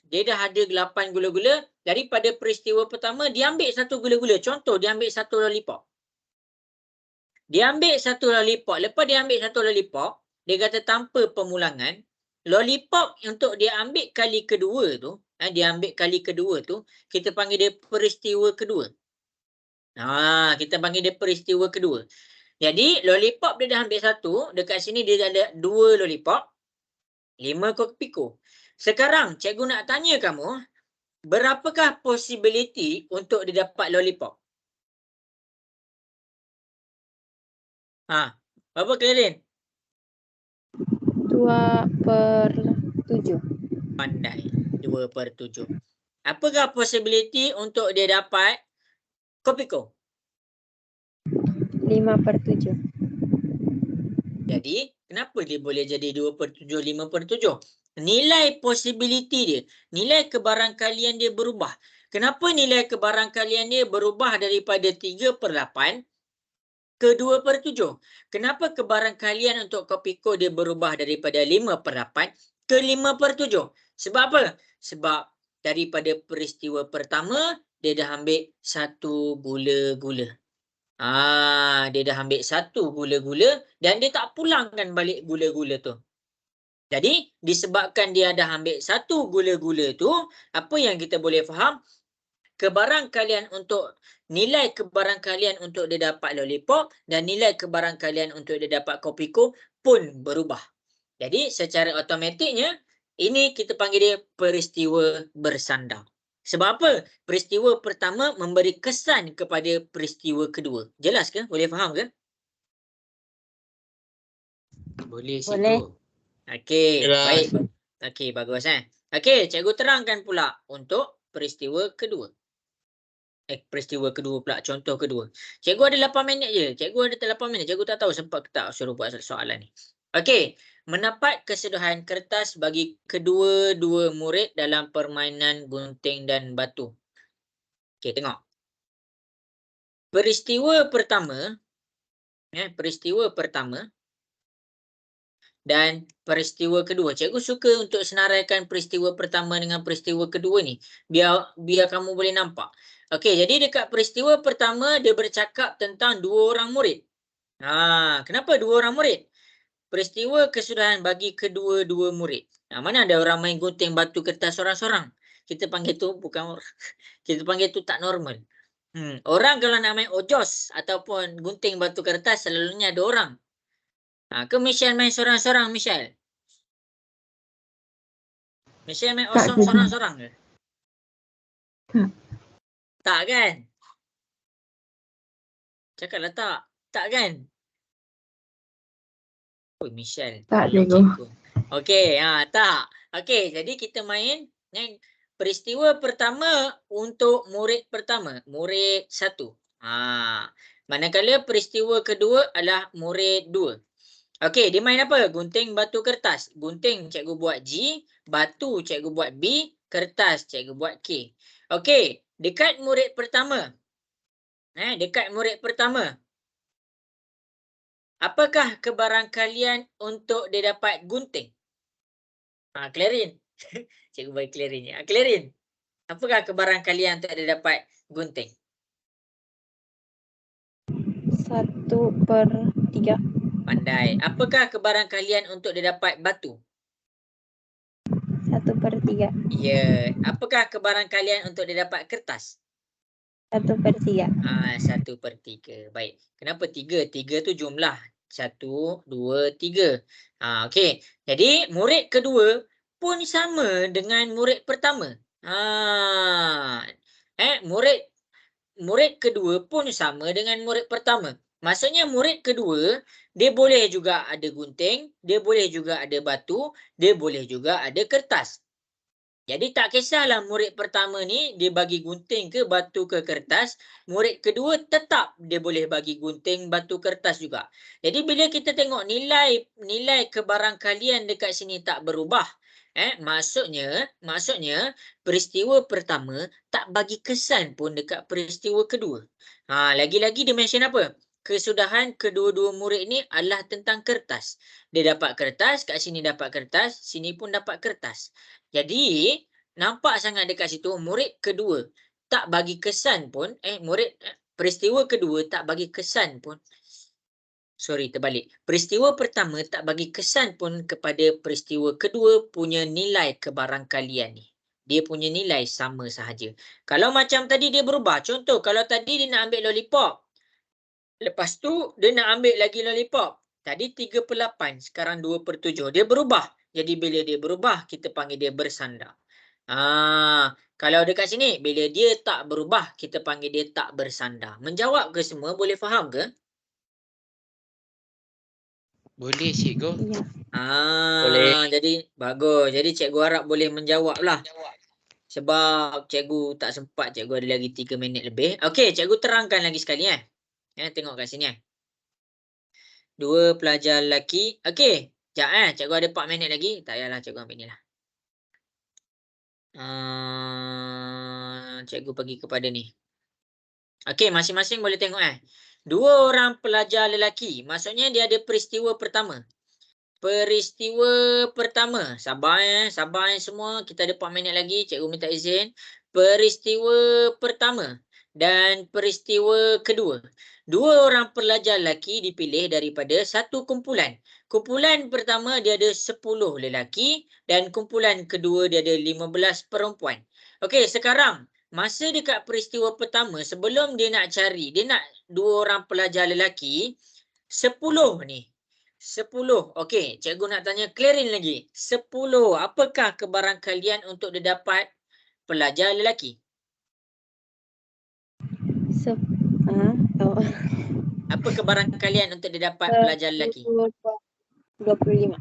Dia dah ada 8 gula-gula. Daripada peristiwa pertama, dia ambil satu gula-gula. Contoh, dia ambil satu lollipop. Dia ambil satu lollipop. Lepas dia ambil satu lollipop, dia kata tanpa pemulangan, lollipop untuk dia ambil kali kedua tu, kita panggil dia peristiwa kedua. Kita panggil dia peristiwa kedua. Jadi, lollipop dia dah ambil satu. Dekat sini dia ada 2 lollipop. 5 kopiko. Sekarang, cikgu nak tanya kamu, berapakah possibility untuk dia dapat lollipop? Berapa Clarin? 2/7. Pandai. 2/7. Apakah possibility untuk dia dapat kopiko? 5/7. Jadi, kenapa dia boleh jadi 2/7, 5/7? Nilai possibility dia, nilai kebarangkalian dia berubah. Kenapa nilai kebarangkalian dia berubah daripada 3/8 ke 2/7? Kenapa kebarangkalian untuk kopiko dia berubah daripada 5/8 ke 5/7? Sebab apa? Sebab daripada peristiwa pertama, dia dah ambil satu gula-gula. Dia dah ambil satu gula-gula dan dia tak pulangkan balik gula-gula tu. Jadi, disebabkan dia dah ambil satu gula-gula tu, apa yang kita boleh faham? Kebarangkalian untuk nilai kebarangkalian untuk dia dapat lollipop dan nilai kebarangkalian untuk dia dapat kopiko pun berubah. Jadi, secara automatiknya, ini kita panggil dia peristiwa bersandar. Sebab apa? Peristiwa pertama memberi kesan kepada peristiwa kedua. Jelas ke? Boleh faham ke? Boleh Boleh. cikgu. Okey, Jelas. baik. Okey, bagus Okey, cikgu terangkan pula untuk peristiwa kedua. Peristiwa kedua pula, contoh kedua. Cikgu ada 8 minit je. Cikgu ada 8 minit. Cikgu tak tahu sempat ke tak suruh buat soalan ni. Okey, mendapat kesedaran kertas bagi kedua-dua murid dalam permainan gunting dan batu. Okey, tengok. Peristiwa pertama dan peristiwa kedua. Cikgu suka untuk senaraikan peristiwa pertama dengan peristiwa kedua ni. Biar kamu boleh nampak. Okey, jadi dekat peristiwa pertama dia bercakap tentang 2 orang murid. Kenapa 2 orang murid? Peristiwa kesudahan bagi kedua-dua murid. Mana ada orang main gunting batu kertas seorang-seorang? Kita panggil tu kita panggil tu tak normal. Orang kalau nak main ojos ataupun gunting batu kertas selalunya ada orang. Ke Michelle main seorang-seorang, Michelle? Michelle main osong seorang-seorang ke? Tak. Tak kan? Cakaplah tak. Tak kan? Oh, Michelle. Tak, tolong cikgu. Okey, tak. Okey, jadi kita main peristiwa pertama untuk murid pertama, murid 1. Manakala peristiwa kedua adalah murid 2. Okey, dia main apa? Gunting batu kertas. Gunting cikgu buat G, batu cikgu buat B, kertas cikgu buat K. Okey, dekat murid pertama. Apakah kebarangkalian untuk dia dapat gunting? Clarin. Cikgu bagi Clarin. Clarin, apakah kebarangkalian untuk dia dapat gunting? 1/3. Pandai. Apakah kebarangkalian untuk dia dapat batu? 1/3. Ya. Apakah kebarangkalian untuk dia dapat kertas? 1/3. 1/3. Baik. Kenapa 3? 3 tu jumlah. 1, 2, 3. Okey. Jadi murid kedua pun sama dengan murid pertama. Murid kedua pun sama dengan murid pertama. Maksudnya murid kedua, dia boleh juga ada gunting, dia boleh juga ada batu, dia boleh juga ada kertas. Jadi tak kisahlah murid pertama ni dia bagi gunting ke batu ke kertas, murid kedua tetap dia boleh bagi gunting, batu, kertas juga. Jadi bila kita tengok nilai kebarangkalian dekat sini tak berubah, maksudnya peristiwa pertama tak bagi kesan pun dekat peristiwa kedua. Lagi-lagi dia mention apa? Kesudahan kedua-dua murid ni adalah tentang kertas. Dia dapat kertas, kat sini dapat kertas, sini pun dapat kertas. Jadi, nampak sangat dekat situ murid kedua tak bagi kesan pun, peristiwa kedua tak bagi kesan pun. Terbalik. Peristiwa pertama tak bagi kesan pun kepada peristiwa kedua punya nilai kebarangkalian ni. Dia punya nilai sama sahaja. Kalau macam tadi dia berubah. Contoh, kalau tadi dia nak ambil lollipop. Lepas tu, dia nak ambil lagi lollipop. Tadi 3/8, sekarang 2/7. Dia berubah. Jadi, bila dia berubah, kita panggil dia bersandar. Kalau dekat sini, bila dia tak berubah, kita panggil dia tak bersandar. Menjawab ke semua? Boleh faham ke? Boleh cikgu. Ya. Boleh. Jadi bagus. Jadi cikgu harap boleh menjawab lah. Sebab cikgu tak sempat, cikgu ada lagi 3 minit lebih. Okey, cikgu terangkan lagi sekali tengok kat sini 2 pelajar lelaki. Okey, sekejap cikgu ada 4 minit lagi. Tak payahlah cikgu ambil ni lah. Cikgu pergi kepada ni. Okey, masing-masing boleh tengok 2 orang pelajar lelaki. Maksudnya dia ada peristiwa pertama. Peristiwa pertama. Sabar semua. Kita ada 4 minit lagi. Cikgu minta izin. Peristiwa pertama dan peristiwa kedua. 2 orang pelajar lelaki dipilih daripada satu kumpulan. Kumpulan pertama dia ada 10 lelaki dan kumpulan kedua dia ada 15 perempuan. Okey, sekarang masa dekat peristiwa pertama, sebelum dia nak cari, dia nak 2 orang pelajar lelaki, 10 ni. 10. Okey, cikgu nak tanya Clarin lagi. 10. Apakah kebarangkalian untuk dia dapat pelajar lelaki? Apa kebarangkalian untuk dia dapat pelajar lelaki? 25.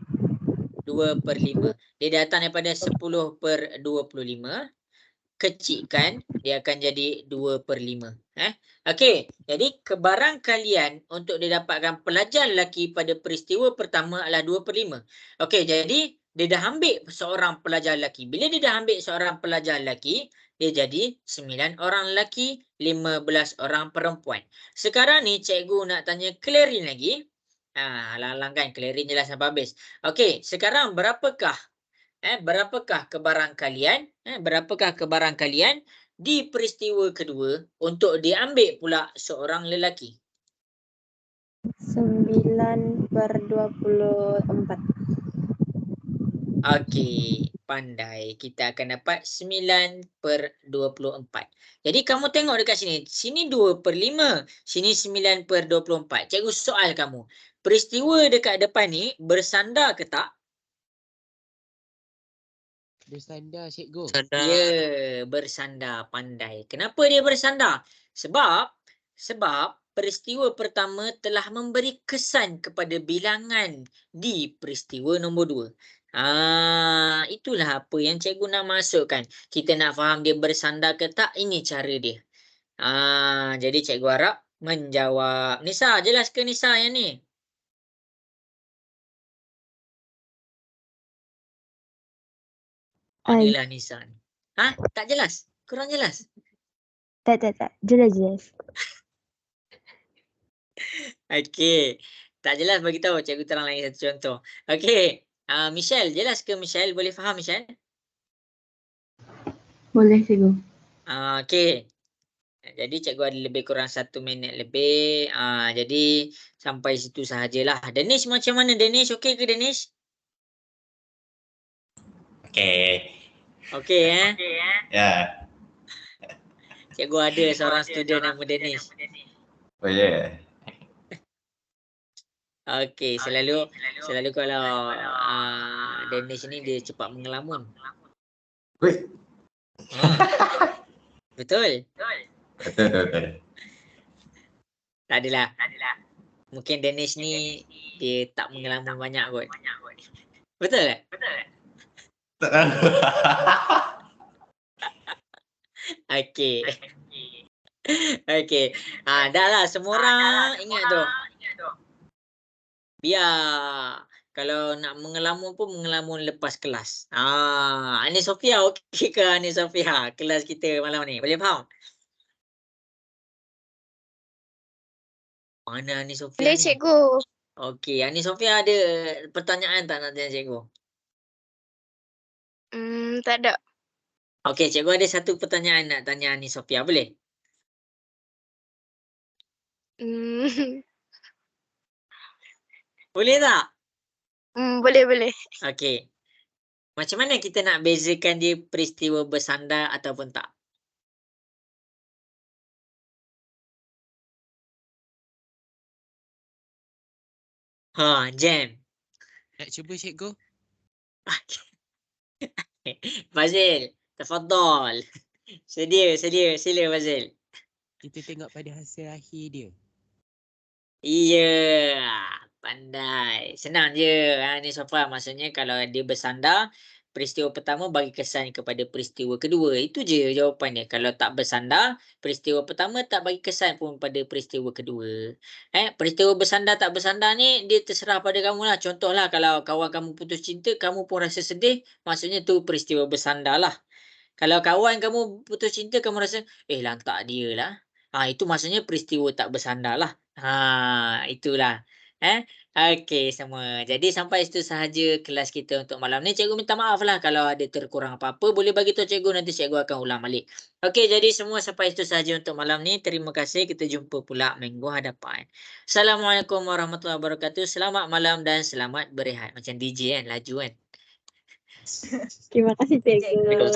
2/5. Dia datang daripada 10/25. Kecilkan, dia akan jadi 2/5. Okey, jadi kebarangkalian untuk dia dapatkan pelajar lelaki pada peristiwa pertama adalah 2/5. Okey, jadi dia dah ambil seorang pelajar lelaki. Bila dia dah ambil seorang pelajar lelaki, dia jadi 9 orang lelaki, 15 orang perempuan. Sekarang ni cikgu nak tanya Clarin lagi. Alang-alang kan, Clarin jelas sampai habis. Okey, sekarang berapakah kebarangkalian di peristiwa kedua untuk diambil pula seorang lelaki? 9/24. Okey, pandai. Kita akan dapat 9/24. Jadi kamu tengok dekat sini. Sini 2/5. Sini 9/24. Cikgu soal kamu. Peristiwa dekat depan ni bersandar ke tak? Bersandar cikgu. Ya, bersandar. Pandai. Kenapa dia bersandar? Sebab peristiwa pertama telah memberi kesan kepada bilangan di peristiwa nombor 2. Itulah apa yang cikgu nak masukkan. Kita nak faham dia bersandar ke tak, ini cara dia. Jadi cikgu harap menjawab. Nisa, jelas ke Nisa yang ni? Inilah Nisa ni. Tak jelas? Kurang jelas? Tak. Jelas. Okey. Tak jelas bagi tahu, cikgu terang lagi satu contoh. Okey. Michelle, jelas ke Michelle? Boleh faham Michelle? Boleh cikgu. Okey. Jadi cikgu ada lebih kurang 1 minit lebih. Jadi sampai situ sahajalah. Danish macam mana Danish? Okey ke Danish? Okay. Okey Ya. Cikgu ada seorang student nama Danish. Oh ya. Okey, selalu kalau Danish ni dia cepat mengelamun. Wait. Betul? Betul. Tak adalah. Mungkin Danish ni dia tak mengelamun banyak kot. Betul tak? Tak tahu. Okey. Okey. Dah lah semua orang ingat tu. Biar kalau nak mengelamun pun mengelamun lepas kelas. Ani Sofia okey ke Ani Sofia? Kelas kita malam ni. Boleh faham? Mana Ani Sofia Boleh ni? cikgu. Okey, Ani Sofia ada pertanyaan tak nak tanya cikgu? Tak ada. Okey, cikgu ada satu pertanyaan nak tanya Ani Sofia. Boleh? Boleh tak? Boleh. Okey. Macam mana kita nak bezakan dia peristiwa bersandar ataupun tak? Jam. Nak cuba cikgu? Fazil, tafadhal. Sedia. Sila Fazil. Kita tengok pada hasil akhir dia. Iya, pandai. Senang je. Ni Sofia, maksudnya kalau dia bersandar, peristiwa pertama bagi kesan kepada peristiwa kedua. Itu je jawapan dia. Kalau tak bersandar, peristiwa pertama tak bagi kesan pun pada peristiwa kedua. Peristiwa bersandar tak bersandar ni dia terserah pada kamu lah. Contohlah kalau kawan kamu putus cinta, kamu pun rasa sedih, maksudnya tu peristiwa bersandar lah. Kalau kawan kamu putus cinta, kamu rasa, lantak dia lah. Itu maksudnya peristiwa tak bersandar lah. Itulah. Okey semua. Jadi sampai situ sahaja kelas kita untuk malam ni. Cikgu minta maaf lah kalau ada terkurang apa-apa. Boleh bagi tahu cikgu, nanti cikgu akan ulang balik. Okey, jadi semua sampai situ sahaja untuk malam ni. Terima kasih. Kita jumpa pula minggu hadapan. Assalamualaikum warahmatullahi wabarakatuh. Selamat malam dan selamat berehat. Macam DJ kan, laju kan. Terima kasih cikgu.